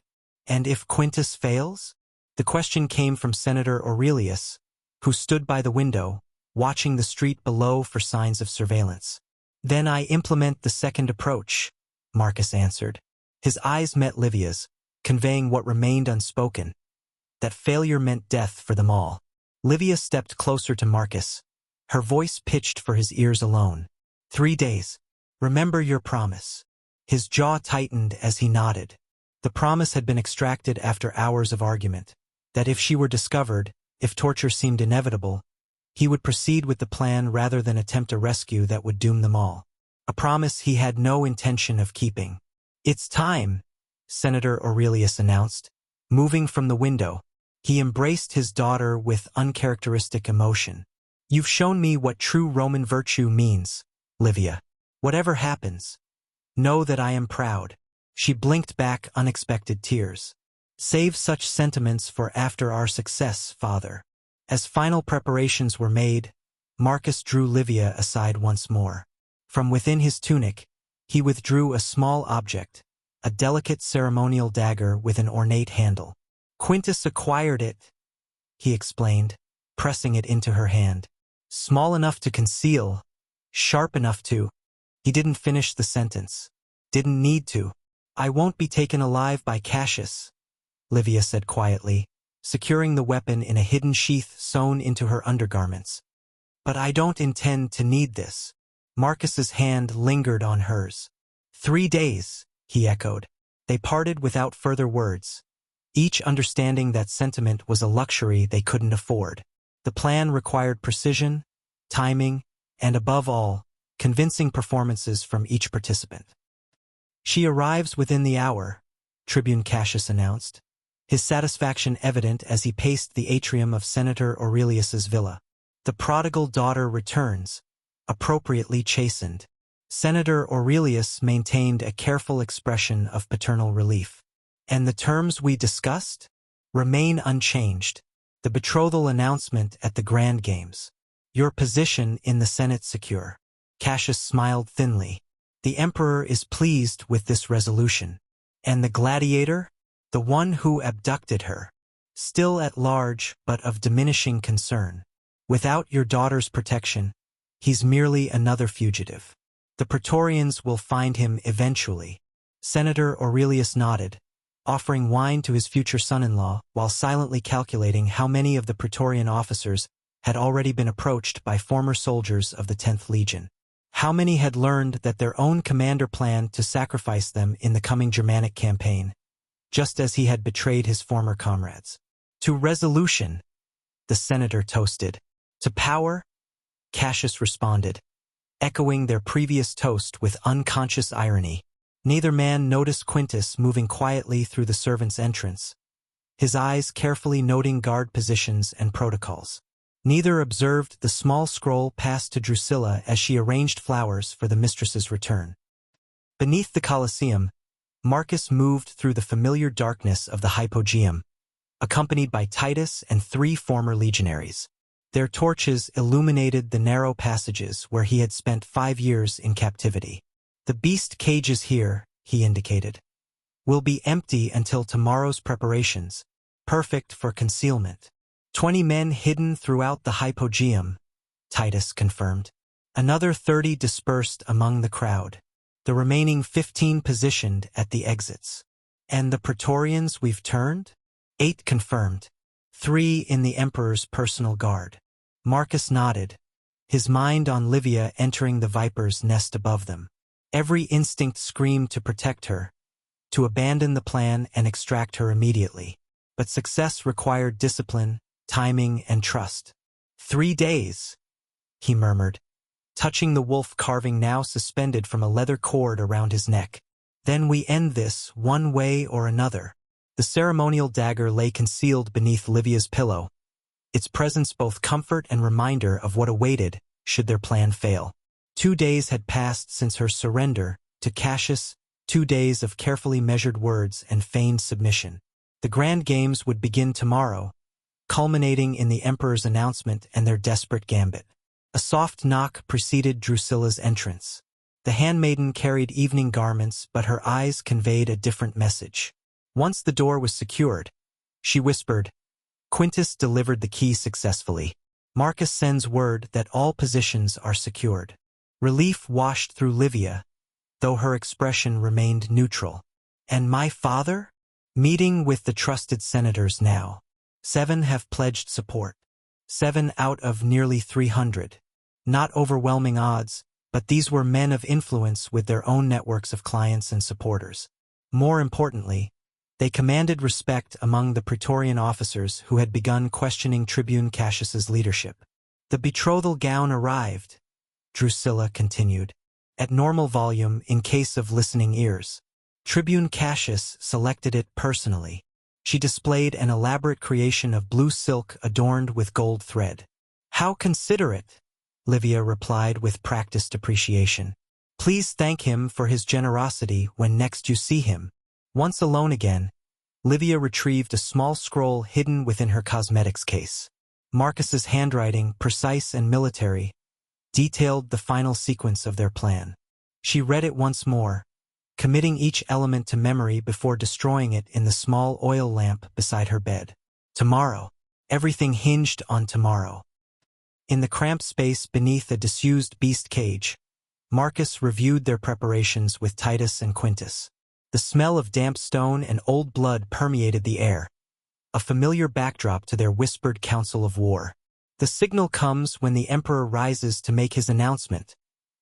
And if Quintus fails? The question came from Senator Aurelius, who stood by the window, watching the street below for signs of surveillance. Then I implement the second approach, Marcus answered. His eyes met Livia's, conveying what remained unspoken, that failure meant death for them all. Livia stepped closer to Marcus, her voice pitched for his ears alone. 3 days. Remember your promise. His jaw tightened as he nodded. The promise had been extracted after hours of argument, that if she were discovered, if torture seemed inevitable, he would proceed with the plan rather than attempt a rescue that would doom them all. A promise he had no intention of keeping. It's time, Senator Aurelius announced. Moving from the window, he embraced his daughter with uncharacteristic emotion. You've shown me what true Roman virtue means, Livia. Whatever happens, know that I am proud. She blinked back unexpected tears. Save such sentiments for after our success, father. As final preparations were made, Marcus drew Livia aside once more. From within his tunic, he withdrew a small object, a delicate ceremonial dagger with an ornate handle. Quintus acquired it, he explained, pressing it into her hand. Small enough to conceal, sharp enough to. He didn't finish the sentence. Didn't need to. I won't be taken alive by Cassius, Livia said quietly, securing the weapon in a hidden sheath sewn into her undergarments. But I don't intend to need this. Marcus's hand lingered on hers. 3 days, he echoed. They parted without further words, each understanding that sentiment was a luxury they couldn't afford. The plan required precision, timing, and above all, convincing performances from each participant. She arrives within the hour, Tribune Cassius announced, his satisfaction evident as he paced the atrium of Senator Aurelius's villa. The prodigal daughter returns, appropriately chastened. Senator Aurelius maintained a careful expression of paternal relief. And the terms we discussed remain unchanged. The betrothal announcement at the Grand Games. Your position in the Senate secure. Cassius smiled thinly. The Emperor is pleased with this resolution. And the gladiator? The one who abducted her. Still at large but of diminishing concern. Without your daughter's protection, he's merely another fugitive. The Praetorians will find him eventually. Senator Aurelius nodded, offering wine to his future son-in-law while silently calculating how many of the Praetorian officers had already been approached by former soldiers of the 10th Legion. How many had learned that their own commander planned to sacrifice them in the coming Germanic campaign, just as he had betrayed his former comrades. To resolution, the senator toasted. To power, Cassius responded, echoing their previous toast with unconscious irony. Neither man noticed Quintus moving quietly through the servants' entrance, his eyes carefully noting guard positions and protocols. Neither observed the small scroll passed to Drusilla as she arranged flowers for the mistress's return. Beneath the Colosseum, Marcus moved through the familiar darkness of the hypogeum, accompanied by Titus and 3 former legionaries. Their torches illuminated the narrow passages where he had spent 5 years in captivity. The beast cages here, he indicated, will be empty until tomorrow's preparations, perfect for concealment. 20 men hidden throughout the hypogeum, Titus confirmed. Another 30 dispersed among the crowd. The remaining 15 positioned at the exits. And the Praetorians we've turned? 8 confirmed. 3 in the Emperor's personal guard. Marcus nodded, his mind on Livia entering the viper's nest above them. Every instinct screamed to protect her, to abandon the plan and extract her immediately. But success required discipline, timing, and trust. 3 days, he murmured, touching the wolf carving now suspended from a leather cord around his neck. Then we end this, one way or another. The ceremonial dagger lay concealed beneath Livia's pillow, its presence both comfort and reminder of what awaited should their plan fail. 2 days had passed since her surrender to Cassius, 2 days of carefully measured words and feigned submission. The grand games would begin tomorrow, culminating in the Emperor's announcement and their desperate gambit. A soft knock preceded Drusilla's entrance. The handmaiden carried evening garments, but her eyes conveyed a different message. Once the door was secured, she whispered, "Quintus delivered the key successfully. Marcus sends word that all positions are secured." Relief washed through Livia, though her expression remained neutral. "And my father?" "Meeting with the trusted senators now. 7 have pledged support. 7 out of nearly 300. Not overwhelming odds, but these were men of influence with their own networks of clients and supporters. More importantly, they commanded respect among the Praetorian officers who had begun questioning Tribune Cassius's leadership. The betrothal gown arrived, Drusilla continued, at normal volume in case of listening ears. Tribune Cassius selected it personally. She displayed an elaborate creation of blue silk adorned with gold thread. "How considerate," Livia replied with practiced appreciation. "Please thank him for his generosity when next you see him." Once alone again, Livia retrieved a small scroll hidden within her cosmetics case. Marcus's handwriting, precise and military, detailed the final sequence of their plan. She read it once more, committing each element to memory before destroying it in the small oil lamp beside her bed. Tomorrow. Everything hinged on tomorrow. In the cramped space beneath a disused beast cage, Marcus reviewed their preparations with Titus and Quintus. The smell of damp stone and old blood permeated the air, a familiar backdrop to their whispered council of war. "The signal comes when the Emperor rises to make his announcement,"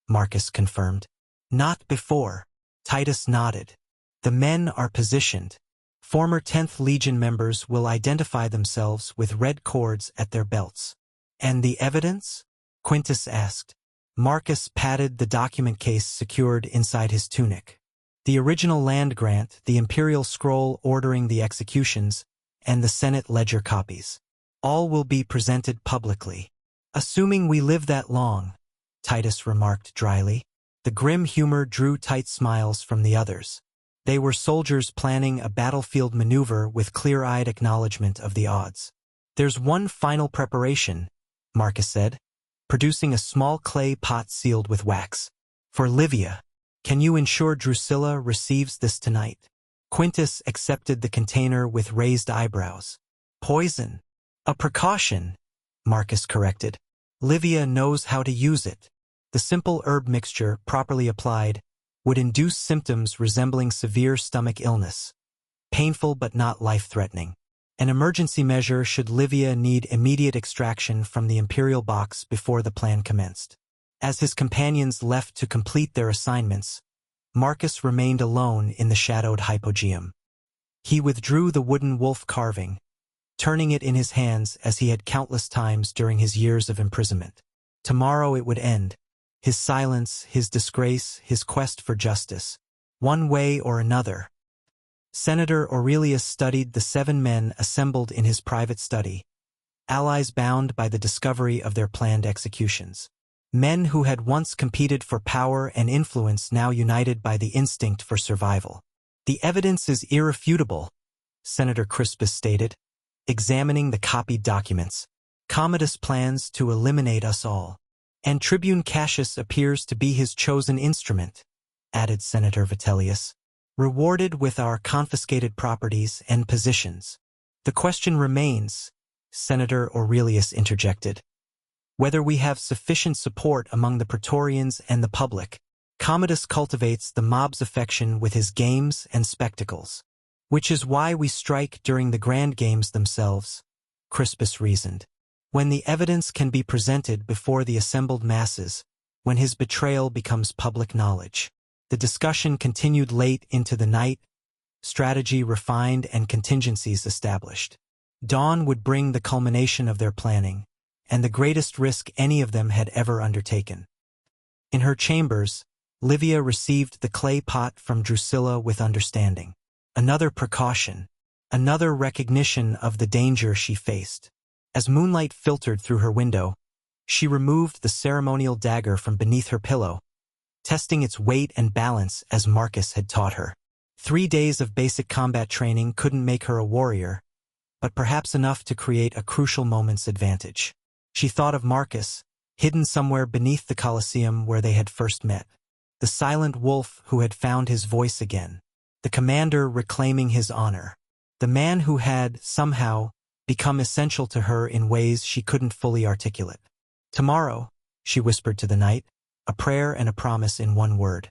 Marcus confirmed. "Not before." Titus nodded. "The men are positioned. Former 10th Legion members will identify themselves with red cords at their belts." "And the evidence?" Quintus asked. Marcus patted the document case secured inside his tunic. The original land grant, the imperial scroll ordering the executions, and the Senate ledger copies. All will be presented publicly. "Assuming we live that long," Titus remarked dryly. The grim humor drew tight smiles from the others. They were soldiers planning a battlefield maneuver with clear-eyed acknowledgement of the odds. "There's one final preparation," Marcus said, producing a small clay pot sealed with wax. "For Livia. Can you ensure Drusilla receives this tonight?" Quintus accepted the container with raised eyebrows. "Poison." "A precaution," Marcus corrected. "Livia knows how to use it. The simple herb mixture, properly applied, would induce symptoms resembling severe stomach illness. Painful but not life-threatening. An emergency measure should Livia need immediate extraction from the imperial box before the plan commenced." As his companions left to complete their assignments, Marcus remained alone in the shadowed hypogeum. He withdrew the wooden wolf carving, turning it in his hands as he had countless times during his years of imprisonment. Tomorrow it would end. His silence, his disgrace, his quest for justice. One way or another. Senator Aurelius studied the 7 men assembled in his private study, allies bound by the discovery of their planned executions. Men who had once competed for power and influence now united by the instinct for survival. "The evidence is irrefutable," Senator Crispus stated, examining the copied documents. "Commodus plans to eliminate us all. And Tribune Cassius appears to be his chosen instrument," added Senator Vitellius, "rewarded with our confiscated properties and positions. The question remains, Senator Aurelius interjected. Whether we have sufficient support among the Praetorians and the public, Commodus cultivates the mob's affection with his games and spectacles. Which is why we strike during the grand games themselves, Crispus reasoned. When the evidence can be presented before the assembled masses, when his betrayal becomes public knowledge. The discussion continued late into the night, strategy refined and contingencies established. Dawn would bring the culmination of their planning, and the greatest risk any of them had ever undertaken. In her chambers, Livia received the clay pot from Drusilla with understanding. Another precaution, another recognition of the danger she faced. As moonlight filtered through her window, she removed the ceremonial dagger from beneath her pillow, testing its weight and balance as Marcus had taught her. 3 days of basic combat training couldn't make her a warrior, but perhaps enough to create a crucial moment's advantage. She thought of Marcus, hidden somewhere beneath the Colosseum where they had first met. The silent wolf who had found his voice again. The commander reclaiming his honor. The man who had, somehow, become essential to her in ways she couldn't fully articulate. Tomorrow, she whispered to the night, a prayer and a promise in one word.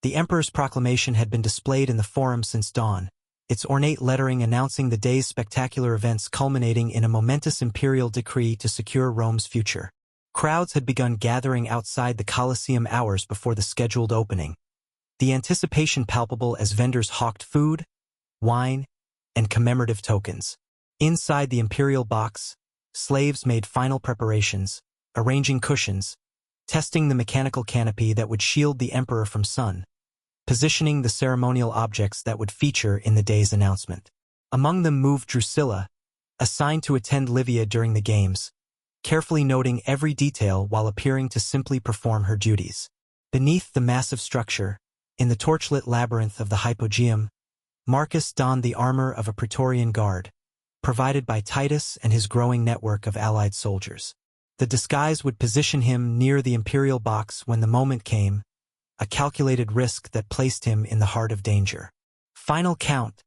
The emperor's proclamation had been displayed in the forum since dawn, its ornate lettering announcing the day's spectacular events culminating in a momentous imperial decree to secure Rome's future. Crowds had begun gathering outside the Colosseum hours before the scheduled opening, the anticipation palpable as vendors hawked food, wine, and commemorative tokens. Inside the imperial box, slaves made final preparations, arranging cushions, testing the mechanical canopy that would shield the emperor from sun, positioning the ceremonial objects that would feature in the day's announcement. Among them moved Drusilla, assigned to attend Livia during the games, carefully noting every detail while appearing to simply perform her duties. Beneath the massive structure, in the torchlit labyrinth of the hypogeum, Marcus donned the armor of a Praetorian guard, provided by Titus and his growing network of allied soldiers. The disguise would position him near the imperial box when the moment came, a calculated risk that placed him in the heart of danger. Final count,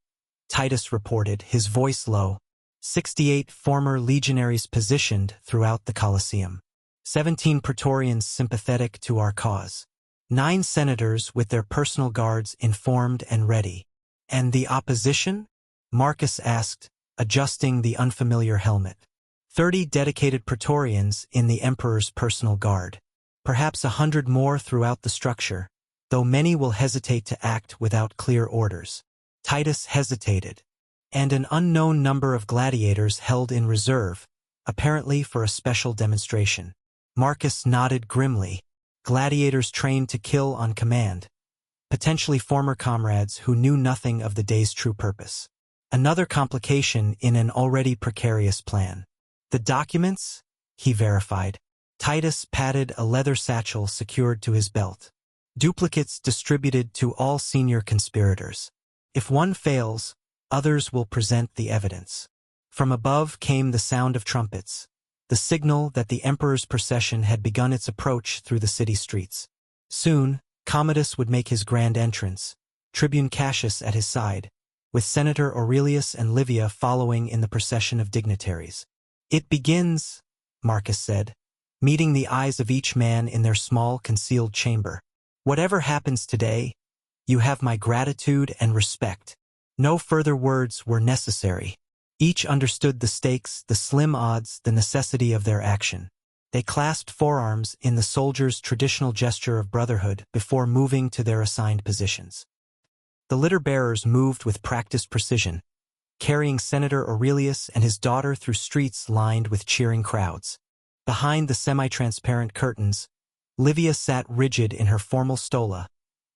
Titus reported, his voice low. 68 former legionaries positioned throughout the Colosseum. 17 Praetorians sympathetic to our cause. 9 senators with their personal guards informed and ready. And the opposition? Marcus asked, adjusting the unfamiliar helmet. 30 dedicated Praetorians in the emperor's personal guard. Perhaps 100 more throughout the structure, though many will hesitate to act without clear orders. Titus hesitated. And an unknown number of gladiators held in reserve, apparently for a special demonstration. Marcus nodded grimly. Gladiators trained to kill on command, potentially former comrades who knew nothing of the day's true purpose. Another complication in an already precarious plan. The documents? He verified. Titus patted a leather satchel secured to his belt. Duplicates distributed to all senior conspirators. If one fails, others will present the evidence. From above came the sound of trumpets, the signal that the emperor's procession had begun its approach through the city streets. Soon, Commodus would make his grand entrance, Tribune Cassius at his side, with Senator Aurelius and Livia following in the procession of dignitaries. It begins, Marcus said, meeting the eyes of each man in their small concealed chamber. Whatever happens today, you have my gratitude and respect. No further words were necessary. Each understood the stakes, the slim odds, the necessity of their action. They clasped forearms in the soldiers' traditional gesture of brotherhood before moving to their assigned positions. The litter-bearers moved with practiced precision, carrying Senator Aurelius and his daughter through streets lined with cheering crowds. Behind the semi-transparent curtains, Livia sat rigid in her formal stola,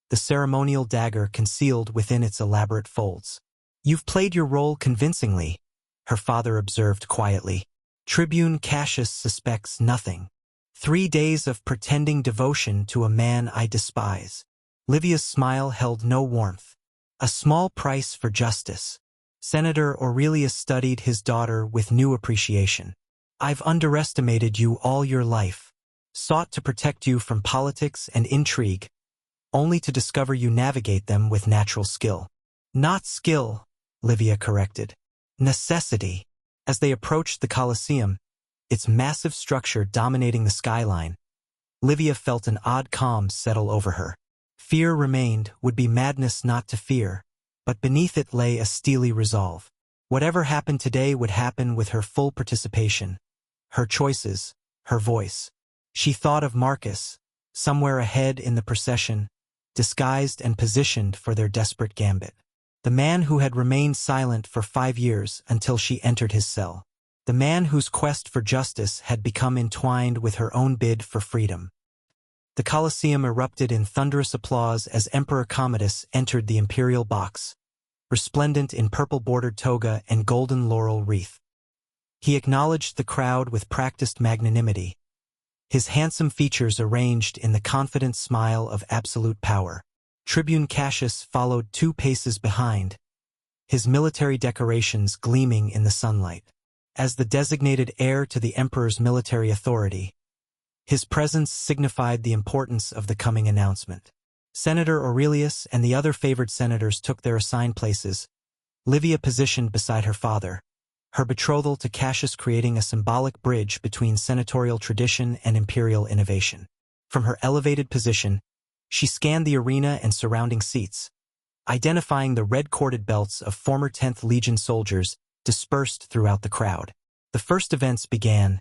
the ceremonial dagger concealed within its elaborate folds. You've played your role convincingly, her father observed quietly. Tribune Cassius suspects nothing. 3 days of pretending devotion to a man I despise. Livia's smile held no warmth. A small price for justice. Senator Aurelius studied his daughter with new appreciation. I've underestimated you all your life. Sought to protect you from politics and intrigue, only to discover you navigate them with natural skill. Not skill, Livia corrected. Necessity. As they approached the Colosseum, its massive structure dominating the skyline, Livia felt an odd calm settle over her. Fear remained, would be madness not to fear, but beneath it lay a steely resolve. Whatever happened today would happen with her full participation, her choices, her voice. She thought of Marcus, somewhere ahead in the procession, disguised and positioned for their desperate gambit. The man who had remained silent for 5 years until she entered his cell. The man whose quest for justice had become entwined with her own bid for freedom. The Colosseum erupted in thunderous applause as Emperor Commodus entered the imperial box, resplendent in purple-bordered toga and golden laurel wreath. He acknowledged the crowd with practiced magnanimity, his handsome features arranged in the confident smile of absolute power. Tribune Cassius followed 2 paces behind, his military decorations gleaming in the sunlight. As the designated heir to the emperor's military authority, his presence signified the importance of the coming announcement. Senator Aurelius and the other favored senators took their assigned places, Livia positioned beside her father, her betrothal to Cassius creating a symbolic bridge between senatorial tradition and imperial innovation. From her elevated position, she scanned the arena and surrounding seats, identifying the red-corded belts of former 10th Legion soldiers dispersed throughout the crowd. The first events began: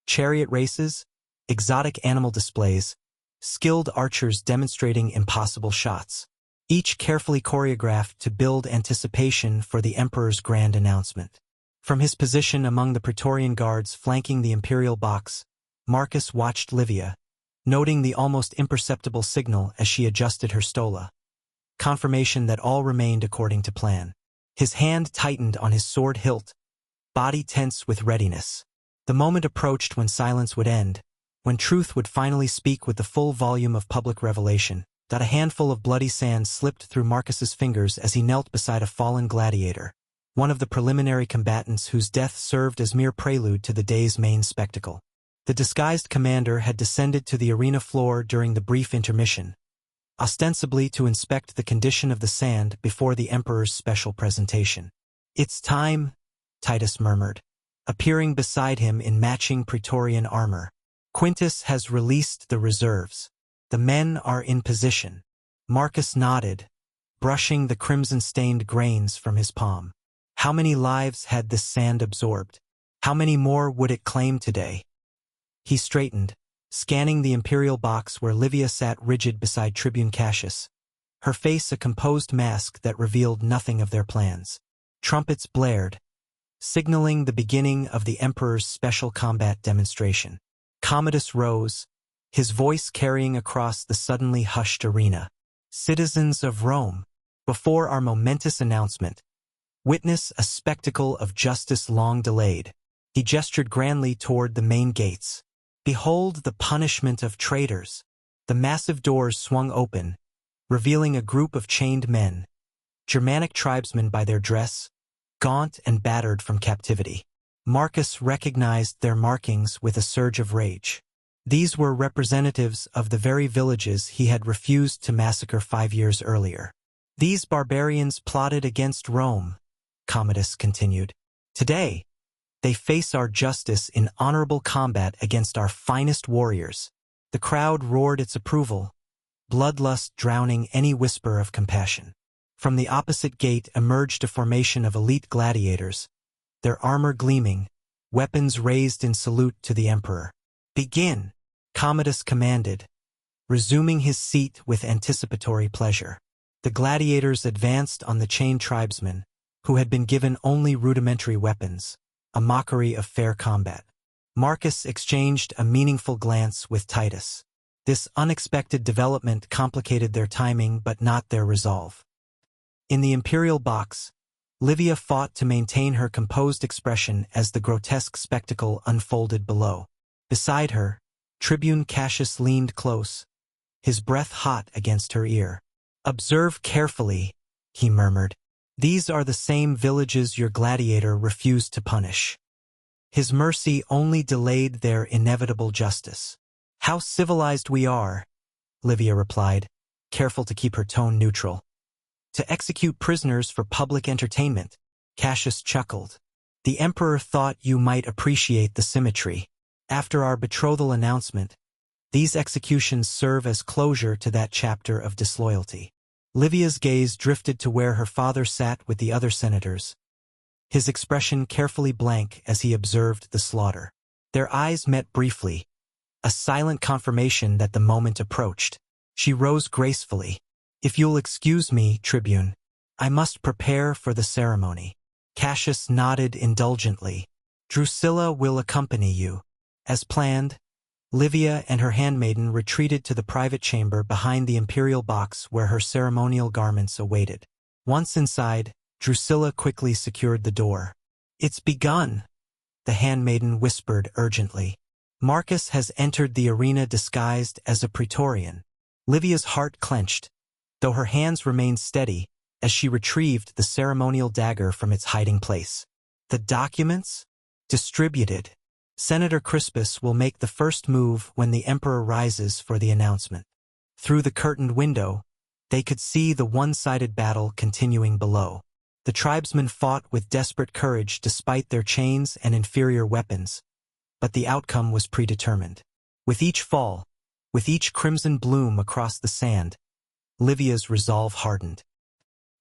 chariot races, exotic animal displays, skilled archers demonstrating impossible shots, each carefully choreographed to build anticipation for the emperor's grand announcement. From his position among the Praetorian guards flanking the imperial box, Marcus watched Livia, noting the almost imperceptible signal as she adjusted her stola. Confirmation that all remained according to plan. His hand tightened on his sword hilt, body tense with readiness. The moment approached when silence would end, when truth would finally speak with the full volume of public revelation. That a handful of bloody sand slipped through Marcus's fingers as he knelt beside a fallen gladiator, one of the preliminary combatants whose death served as mere prelude to the day's main spectacle. The disguised commander had descended to the arena floor during the brief intermission, ostensibly to inspect the condition of the sand before the emperor's special presentation. "It's time," Titus murmured, appearing beside him in matching Praetorian armor. "Quintus has released the reserves. The men are in position." Marcus nodded, brushing the crimson-stained grains from his palm. How many lives had this sand absorbed? How many more would it claim today? He straightened, scanning the imperial box where Livia sat rigid beside Tribune Cassius, her face a composed mask that revealed nothing of their plans. Trumpets blared, signaling the beginning of the emperor's special combat demonstration. Commodus rose, his voice carrying across the suddenly hushed arena. "Citizens of Rome, before our momentous announcement, witness a spectacle of justice long delayed." He gestured grandly toward the main gates. "Behold the punishment of traitors." The massive doors swung open, revealing a group of chained men, Germanic tribesmen by their dress, gaunt and battered from captivity. Marcus recognized their markings with a surge of rage. These were representatives of the very villages he had refused to massacre 5 years earlier. "These barbarians plotted against Rome," Commodus continued. "Today, they face our justice in honorable combat against our finest warriors." The crowd roared its approval, bloodlust drowning any whisper of compassion. From the opposite gate emerged a formation of elite gladiators, their armor gleaming, weapons raised in salute to the emperor. "Begin," Commodus commanded, resuming his seat with anticipatory pleasure. The gladiators advanced on the chained tribesmen, who had been given only rudimentary weapons, a mockery of fair combat. Marcus exchanged a meaningful glance with Titus. This unexpected development complicated their timing but not their resolve. In the imperial box, Livia fought to maintain her composed expression as the grotesque spectacle unfolded below. Beside her, Tribune Cassius leaned close, his breath hot against her ear. "Observe carefully," he murmured. "These are the same villages your gladiator refused to punish. His mercy only delayed their inevitable justice." "How civilized we are," Livia replied, careful to keep her tone neutral. "To execute prisoners for public entertainment," Cassius chuckled. The Emperor thought you might appreciate the symmetry. After our betrothal announcement, these executions serve as closure to that chapter of disloyalty. Livia's gaze drifted to where her father sat with the other senators, his expression carefully blank as he observed the slaughter. Their eyes met briefly, a silent confirmation that the moment approached. She rose gracefully. "If you'll excuse me, Tribune, I must prepare for the ceremony." Cassius nodded indulgently. "Drusilla will accompany you." As planned, Livia and her handmaiden retreated to the private chamber behind the imperial box where her ceremonial garments awaited. Once inside, Drusilla quickly secured the door. "It's begun," the handmaiden whispered urgently. "Marcus has entered the arena disguised as a Praetorian." Livia's heart clenched, though her hands remained steady as she retrieved the ceremonial dagger from its hiding place. "The documents? Distributed. Senator Crispus will make the first move when the Emperor rises for the announcement." Through the curtained window, they could see the one-sided battle continuing below. The tribesmen fought with desperate courage despite their chains and inferior weapons, but the outcome was predetermined. With each fall, with each crimson bloom across the sand, Livia's resolve hardened.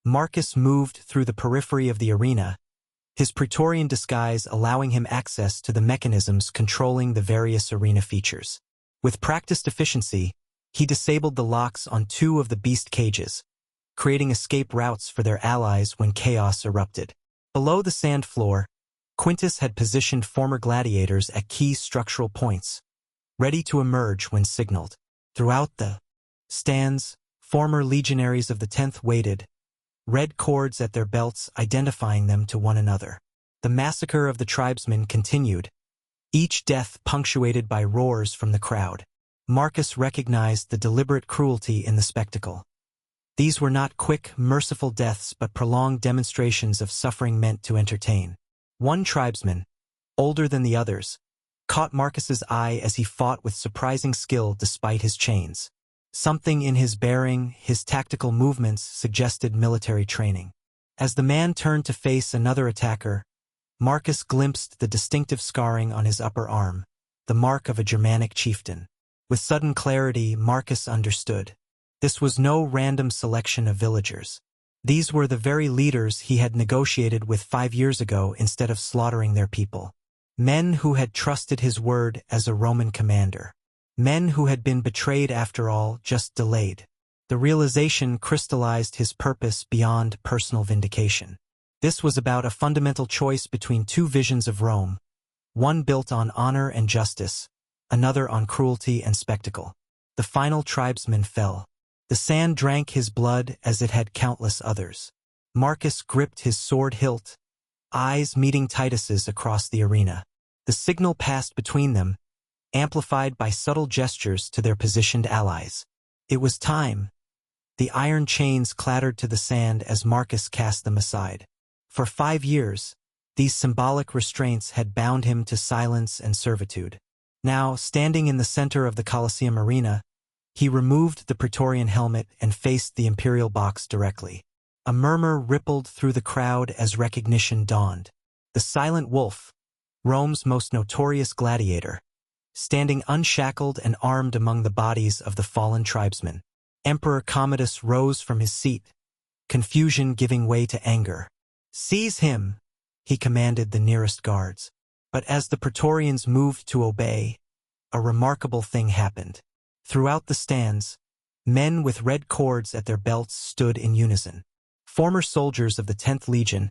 Marcus moved through the periphery of the arena, his Praetorian disguise allowing him access to the mechanisms controlling the various arena features. With practiced efficiency, he disabled the locks on 2 of the beast cages, creating escape routes for their allies when chaos erupted. Below the sand floor, Quintus had positioned former gladiators at key structural points, ready to emerge when signaled. Throughout the stands, former legionaries of the 10th waited, red cords at their belts identifying them to one another. The massacre of the tribesmen continued, each death punctuated by roars from the crowd. Marcus recognized the deliberate cruelty in the spectacle. These were not quick, merciful deaths but prolonged demonstrations of suffering meant to entertain. One tribesman, older than the others, caught Marcus's eye as he fought with surprising skill despite his chains. Something in his bearing, his tactical movements suggested military training. As the man turned to face another attacker, Marcus glimpsed the distinctive scarring on his upper arm, the mark of a Germanic chieftain. With sudden clarity, Marcus understood. This was no random selection of villagers. These were the very leaders he had negotiated with 5 years ago instead of slaughtering their people. Men who had trusted his word as a Roman commander. Men who had been betrayed after all, just delayed. The realization crystallized his purpose beyond personal vindication. This was about a fundamental choice between 2 visions of Rome, one built on honor and justice, another on cruelty and spectacle. The final tribesman fell. The sand drank his blood as it had countless others. Marcus gripped his sword hilt, eyes meeting Titus's across the arena. The signal passed between them, amplified by subtle gestures to their positioned allies. It was time. The iron chains clattered to the sand as Marcus cast them aside. For 5 years, these symbolic restraints had bound him to silence and servitude. Now, standing in the center of the Colosseum arena, he removed the Praetorian helmet and faced the imperial box directly. A murmur rippled through the crowd as recognition dawned. The Silent Wolf, Rome's most notorious gladiator, standing unshackled and armed among the bodies of the fallen tribesmen. Emperor Commodus rose from his seat, confusion giving way to anger. "Seize him," he commanded the nearest guards. But as the Praetorians moved to obey, a remarkable thing happened. Throughout the stands, men with red cords at their belts stood in unison. Former soldiers of the 10th Legion,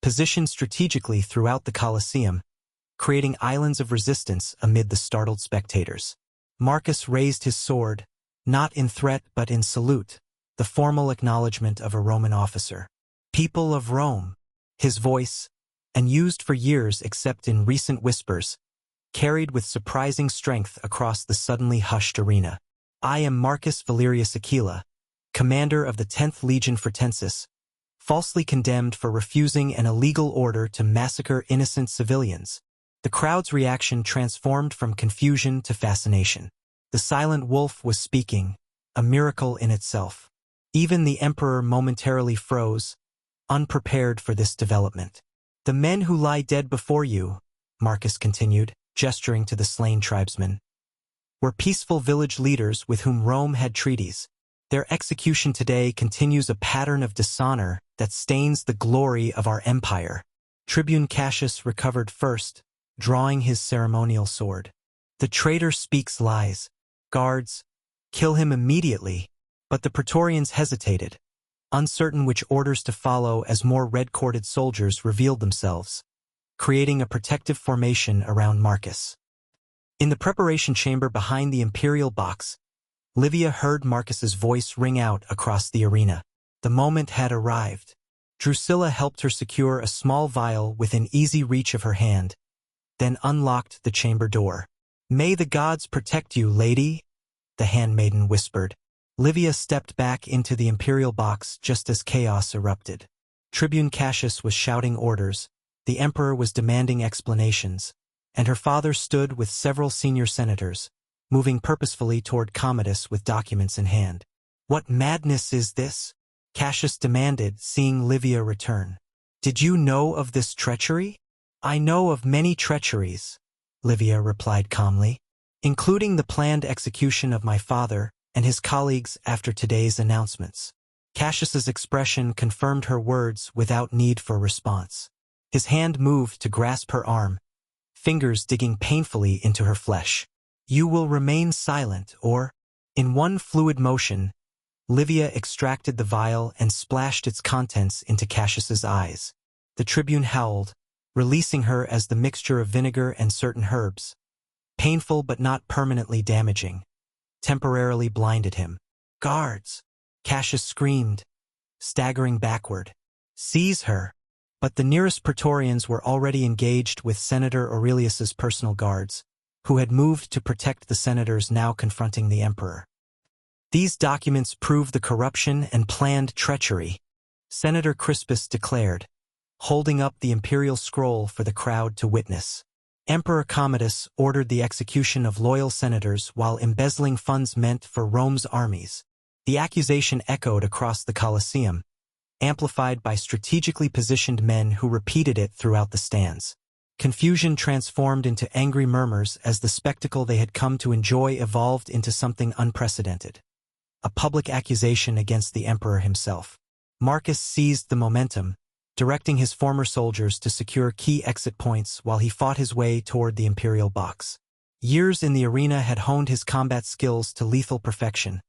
positioned strategically throughout the Colosseum, creating islands of resistance amid the startled spectators. Marcus raised his sword, not in threat but in salute, the formal acknowledgement of a Roman officer. "People of Rome," his voice, unused for years except in recent whispers, carried with surprising strength across the suddenly hushed arena. "I am Marcus Valerius Aquila, commander of the 10th Legion Fretensis, falsely condemned for refusing an illegal order to massacre innocent civilians." The crowd's reaction transformed from confusion to fascination. The Silent Wolf was speaking, a miracle in itself. Even the emperor momentarily froze, unprepared for this development. The men who lie dead before you, Marcus continued, gesturing to the slain tribesmen, were peaceful village leaders with whom Rome had treaties. Their execution today continues a pattern of dishonor that stains the glory of our empire. Tribune Cassius recovered first, drawing his ceremonial sword. The traitor speaks lies. Guards, kill him immediately. But the Praetorians hesitated, uncertain which orders to follow as more red-corded soldiers revealed themselves, creating a protective formation around Marcus. In the preparation chamber behind the imperial box, Livia heard Marcus's voice ring out across the arena. The moment had arrived. Drusilla helped her secure a small vial within easy reach of her hand, then unlocked the chamber door. "May the gods protect you, lady," the handmaiden whispered. Livia stepped back into the imperial box just as chaos erupted. Tribune Cassius was shouting orders, the emperor was demanding explanations, and her father stood with several senior senators, moving purposefully toward Commodus with documents in hand. "What madness is this?" Cassius demanded, seeing Livia return. "Did you know of this treachery?" "I know of many treacheries," Livia replied calmly, "including the planned execution of my father and his colleagues after today's announcements." Cassius's expression confirmed her words without need for response. His hand moved to grasp her arm, fingers digging painfully into her flesh. "You will remain silent, or—" In one fluid motion, Livia extracted the vial and splashed its contents into Cassius's eyes. The tribune howled, releasing her as the mixture of vinegar and certain herbs, painful but not permanently damaging, temporarily blinded him. "Guards!" Cassius screamed, staggering backward. "Seize her!" But the nearest Praetorians were already engaged with Senator Aurelius's personal guards, who had moved to protect the senators now confronting the emperor. "These documents prove the corruption and planned treachery," Senator Crispus declared, holding up the imperial scroll for the crowd to witness. Emperor Commodus ordered the execution of loyal senators while embezzling funds meant for Rome's armies. The accusation echoed across the Colosseum, amplified by strategically positioned men who repeated it throughout the stands. Confusion transformed into angry murmurs as the spectacle they had come to enjoy evolved into something unprecedented. A public accusation against the emperor himself. Marcus seized the momentum, directing his former soldiers to secure key exit points while he fought his way toward the imperial box. Years in the arena had honed his combat skills to lethal perfection,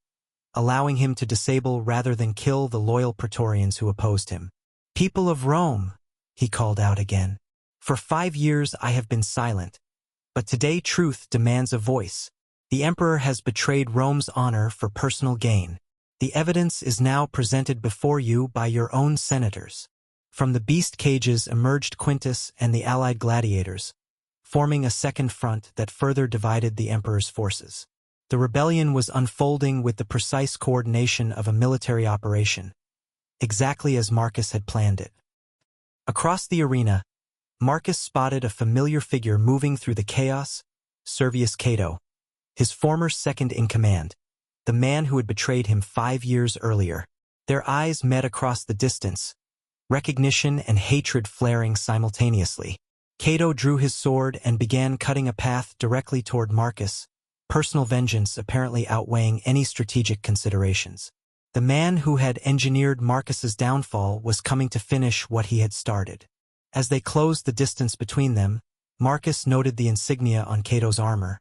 allowing him to disable rather than kill the loyal Praetorians who opposed him. "People of Rome," he called out again, "for 5 years I have been silent, but today truth demands a voice. The emperor has betrayed Rome's honor for personal gain. The evidence is now presented before you by your own senators." From the beast cages emerged Quintus and the allied gladiators, forming a second front that further divided the emperor's forces. The rebellion was unfolding with the precise coordination of a military operation, exactly as Marcus had planned it. Across the arena, Marcus spotted a familiar figure moving through the chaos, Servius Cato, his former second-in-command, the man who had betrayed him 5 years earlier. Their eyes met across the distance, recognition and hatred flaring simultaneously. Cato drew his sword and began cutting a path directly toward Marcus, personal vengeance apparently outweighing any strategic considerations. The man who had engineered Marcus's downfall was coming to finish what he had started. As they closed the distance between them, Marcus noted the insignia on Cato's armor.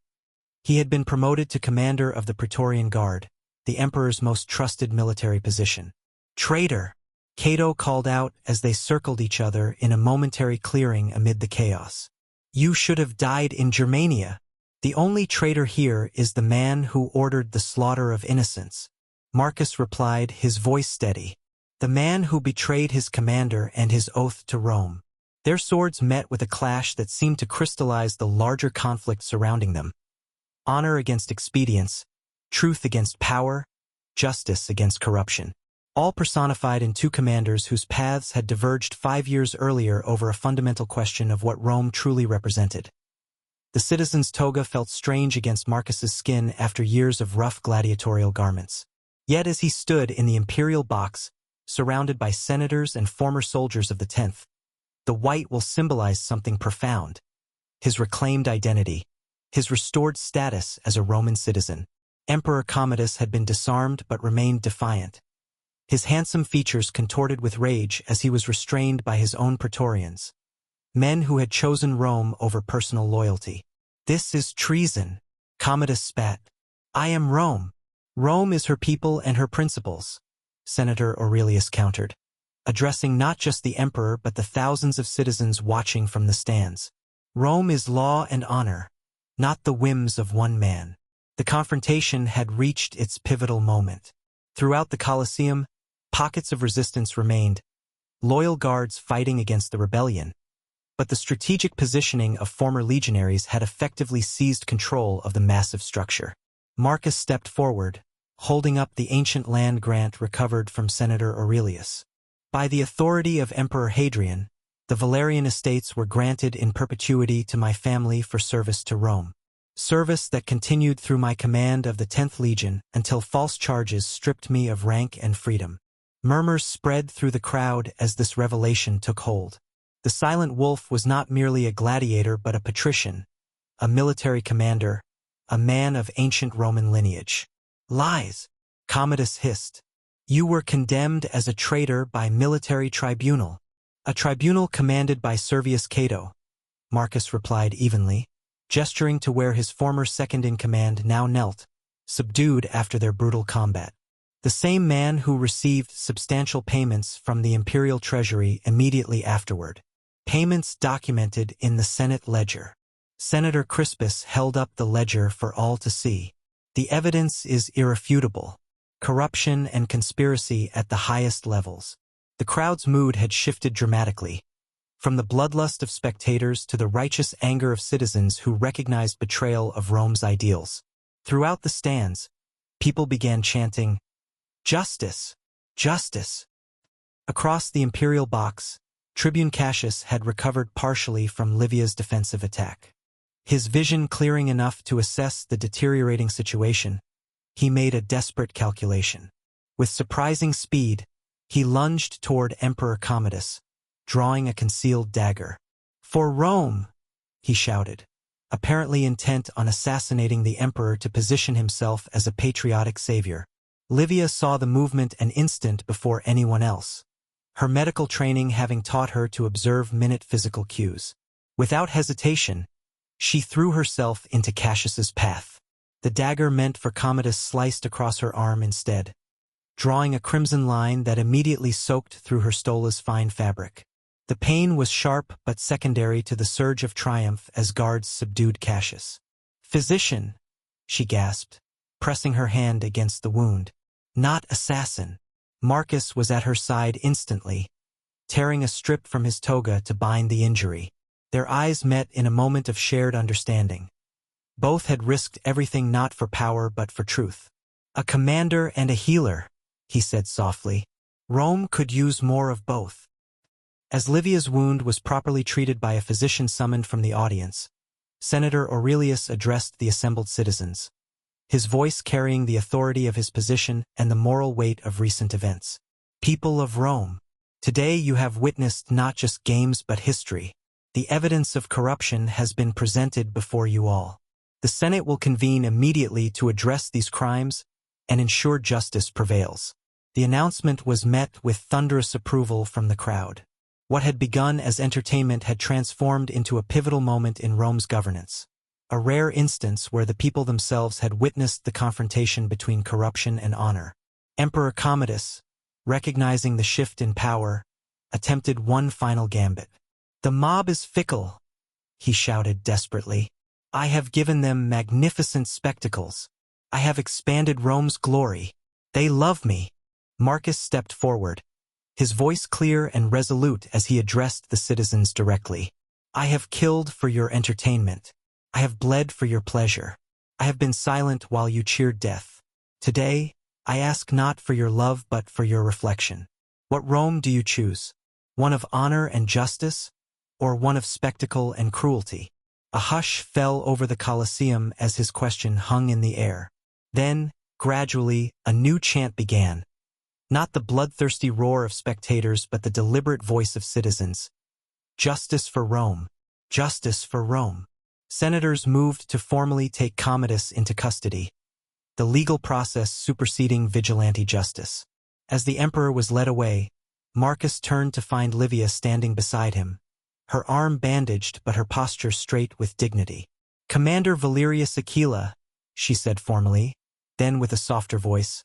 He had been promoted to commander of the Praetorian Guard, the emperor's most trusted military position. "Traitor!" Cato called out as they circled each other in a momentary clearing amid the chaos. "You should have died in Germania. The only traitor here is the man who ordered the slaughter of innocents." Marcus replied, his voice steady. "The man who betrayed his commander and his oath to Rome." Their swords met with a clash that seemed to crystallize the larger conflict surrounding them. Honor against expedience, truth against power, justice against corruption. All personified in two commanders whose paths had diverged 5 years earlier over a fundamental question of what Rome truly represented. The citizen's toga felt strange against Marcus's skin after years of rough gladiatorial garments. Yet as he stood in the imperial box, surrounded by senators and former soldiers of the 10th, The white will symbolize something profound: his reclaimed identity, his restored status as a Roman citizen. Emperor Commodus had been disarmed but remained defiant, his handsome features contorted with rage as he was restrained by his own praetorians, men who had chosen Rome over personal loyalty. "This is treason," Commodus spat. "I am Rome. Rome is her people and her principles," Senator Aurelius countered, addressing not just the emperor but the thousands of citizens watching from the stands. "Rome is law and honor, not the whims of one man." The confrontation had reached its pivotal moment. Throughout the Colosseum, pockets of resistance remained, loyal guards fighting against the rebellion, but the strategic positioning of former legionaries had effectively seized control of the massive structure. Marcus stepped forward, holding up the ancient land grant recovered from Senator Aurelius. "By the authority of Emperor Hadrian, the Valerian estates were granted in perpetuity to my family for service to Rome. Service that continued through my command of the 10th Legion until false charges stripped me of rank and freedom." Murmurs spread through the crowd as this revelation took hold. The Silent Wolf was not merely a gladiator but a patrician, a military commander, a man of ancient Roman lineage. "Lies," Commodus hissed. "You were condemned as a traitor by military tribunal." "A tribunal commanded by Servius Cato," Marcus replied evenly, gesturing to where his former second-in-command now knelt, subdued after their brutal combat. The same man who received substantial payments from the imperial treasury immediately afterward. Payments documented in the Senate ledger. Senator Crispus held up the ledger for all to see. "The evidence is irrefutable. Corruption and conspiracy at the highest levels." The crowd's mood had shifted dramatically, from the bloodlust of spectators to the righteous anger of citizens who recognized betrayal of Rome's ideals. Throughout the stands, people began chanting, "Justice! Justice!" Across the imperial box, Tribune Cassius had recovered partially from Livia's defensive attack. His vision clearing enough to assess the deteriorating situation, he made a desperate calculation. With surprising speed, he lunged toward Emperor Commodus, drawing a concealed dagger. "For Rome!" he shouted, apparently intent on assassinating the emperor to position himself as a patriotic savior. Livia saw the movement an instant before anyone else, her medical training having taught her to observe minute physical cues. Without hesitation, she threw herself into Cassius's path. The dagger meant for Commodus sliced across her arm instead, drawing a crimson line that immediately soaked through her stola's fine fabric. The pain was sharp but secondary to the surge of triumph as guards subdued Cassius. "Physician," she gasped, pressing her hand against the wound. "Not assassin." Marcus was at her side instantly, tearing a strip from his toga to bind the injury. Their eyes met in a moment of shared understanding. Both had risked everything not for power but for truth. "A commander and a healer," he said softly. "Rome could use more of both." As Livia's wound was properly treated by a physician summoned from the audience, Senator Aurelius addressed the assembled citizens, his voice carrying the authority of his position and the moral weight of recent events. "People of Rome, today you have witnessed not just games but history. The evidence of corruption has been presented before you all. The Senate will convene immediately to address these crimes and ensure justice prevails." The announcement was met with thunderous approval from the crowd. What had begun as entertainment had transformed into a pivotal moment in Rome's governance, a rare instance where the people themselves had witnessed the confrontation between corruption and honor. Emperor Commodus, recognizing the shift in power, attempted one final gambit. "The mob is fickle," he shouted desperately. "I have given them magnificent spectacles. I have expanded Rome's glory. They love me." Marcus stepped forward, his voice clear and resolute as he addressed the citizens directly. "I have killed for your entertainment. I have bled for your pleasure. I have been silent while you cheered death. Today, I ask not for your love but for your reflection. What Rome do you choose? One of honor and justice, or one of spectacle and cruelty?" A hush fell over the Colosseum as his question hung in the air. Then, gradually, a new chant began. Not the bloodthirsty roar of spectators but the deliberate voice of citizens. Justice for Rome. Justice for Rome. Senators moved to formally take Commodus into custody, the legal process superseding vigilante justice. As the emperor was led away, Marcus turned to find Livia standing beside him, her arm bandaged but her posture straight with dignity. "Commander Valerius Aquila," she said formally, then with a softer voice,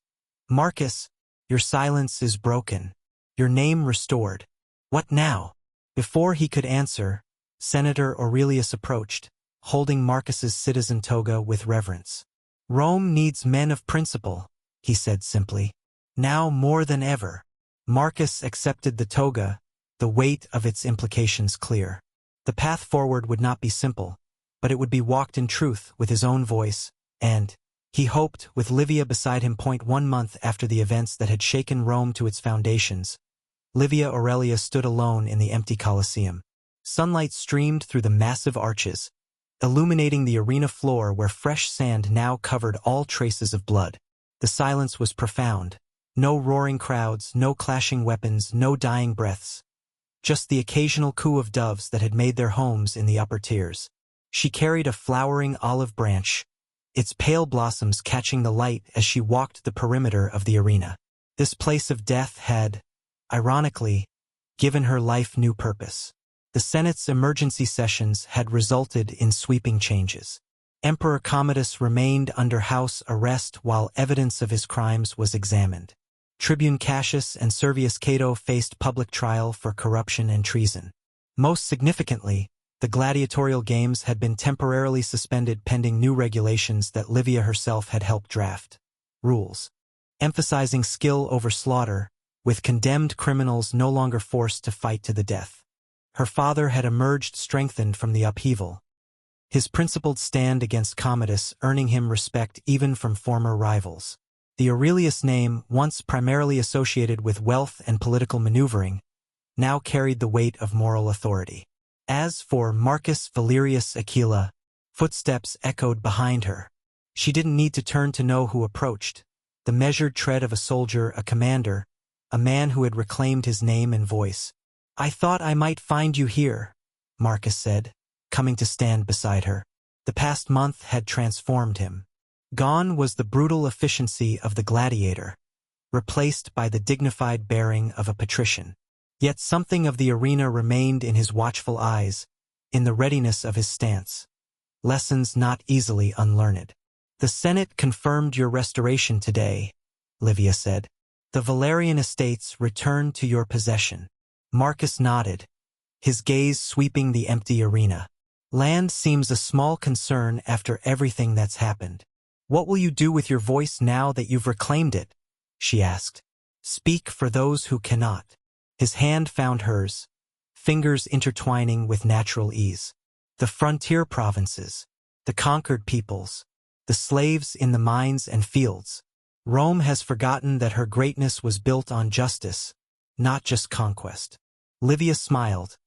"Marcus, your silence is broken. Your name restored. What now?" Before he could answer, Senator Aurelius approached, holding Marcus's citizen toga with reverence. "Rome needs men of principle," he said simply. "Now more than ever." Marcus accepted the toga, the weight of its implications clear. The path forward would not be simple, but it would be walked in truth with his own voice, and, he hoped, with Livia beside him. 1 month after the events that had shaken Rome to its foundations, Livia Aurelia stood alone in the empty Colosseum. Sunlight streamed through the massive arches, illuminating the arena floor where fresh sand now covered all traces of blood. The silence was profound. No roaring crowds, no clashing weapons, no dying breaths. Just the occasional coo of doves that had made their homes in the upper tiers. She carried a flowering olive branch, its pale blossoms catching the light as she walked the perimeter of the arena. This place of death had, ironically, given her life new purpose. The Senate's emergency sessions had resulted in sweeping changes. Emperor Commodus remained under house arrest while evidence of his crimes was examined. Tribune Cassius and Servius Cato faced public trial for corruption and treason. Most significantly, the gladiatorial games had been temporarily suspended pending new regulations that Livia herself had helped draft. Rules, emphasizing skill over slaughter, with condemned criminals no longer forced to fight to the death. Her father had emerged strengthened from the upheaval, his principled stand against Commodus earning him respect even from former rivals. The Aurelius name, once primarily associated with wealth and political maneuvering, now carried the weight of moral authority. As for Marcus Valerius Aquila, footsteps echoed behind her. She didn't need to turn to know who approached. The measured tread of a soldier, a commander, a man who had reclaimed his name and voice. "I thought I might find you here," Marcus said, coming to stand beside her. The past month had transformed him. Gone was the brutal efficiency of the gladiator, replaced by the dignified bearing of a patrician. Yet something of the arena remained in his watchful eyes, in the readiness of his stance. Lessons not easily unlearned. "The Senate confirmed your restoration today," Livia said. "The Valerian estates returned to your possession." Marcus nodded, his gaze sweeping the empty arena. "Land seems a small concern after everything that's happened. What will you do with your voice now that you've reclaimed it?" she asked. "Speak for those who cannot." His hand found hers, fingers intertwining with natural ease. "The frontier provinces, the conquered peoples, the slaves in the mines and fields. Rome has forgotten that her greatness was built on justice, not just conquest." Livia smiled,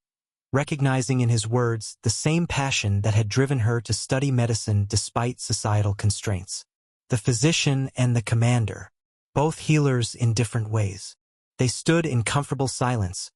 recognizing in his words the same passion that had driven her to study medicine despite societal constraints. The physician and the commander, both healers in different ways. They stood in comfortable silence,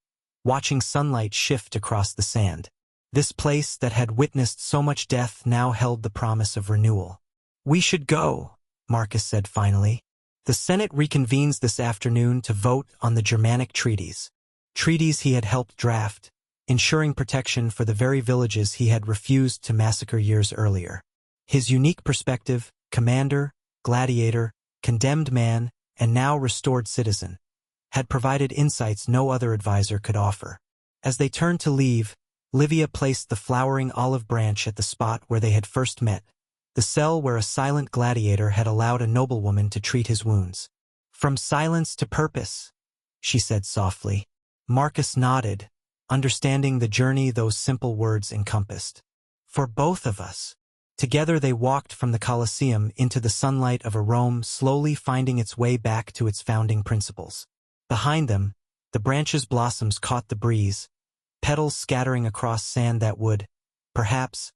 watching sunlight shift across the sand. This place that had witnessed so much death now held the promise of renewal. "We should go," Marcus said finally. "The Senate reconvenes this afternoon to vote on the Germanic treaties. Treaties he had helped draft, ensuring protection for the very villages he had refused to massacre years earlier. His unique perspective, commander, gladiator, condemned man, and now restored citizen, had provided insights no other advisor could offer. As they turned to leave, Livia placed the flowering olive branch at the spot where they had first met, the cell where a silent gladiator had allowed a noblewoman to treat his wounds. "From silence to purpose," she said softly. Marcus nodded, understanding the journey those simple words encompassed. "For both of us." Together they walked from the Colosseum into the sunlight of a Rome slowly finding its way back to its founding principles. Behind them, the branch's blossoms caught the breeze, petals scattering across sand that would, perhaps,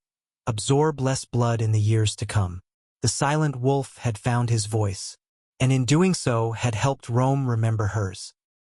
absorb less blood in the years to come. The silent wolf had found his voice, and in doing so had helped Rome remember hers.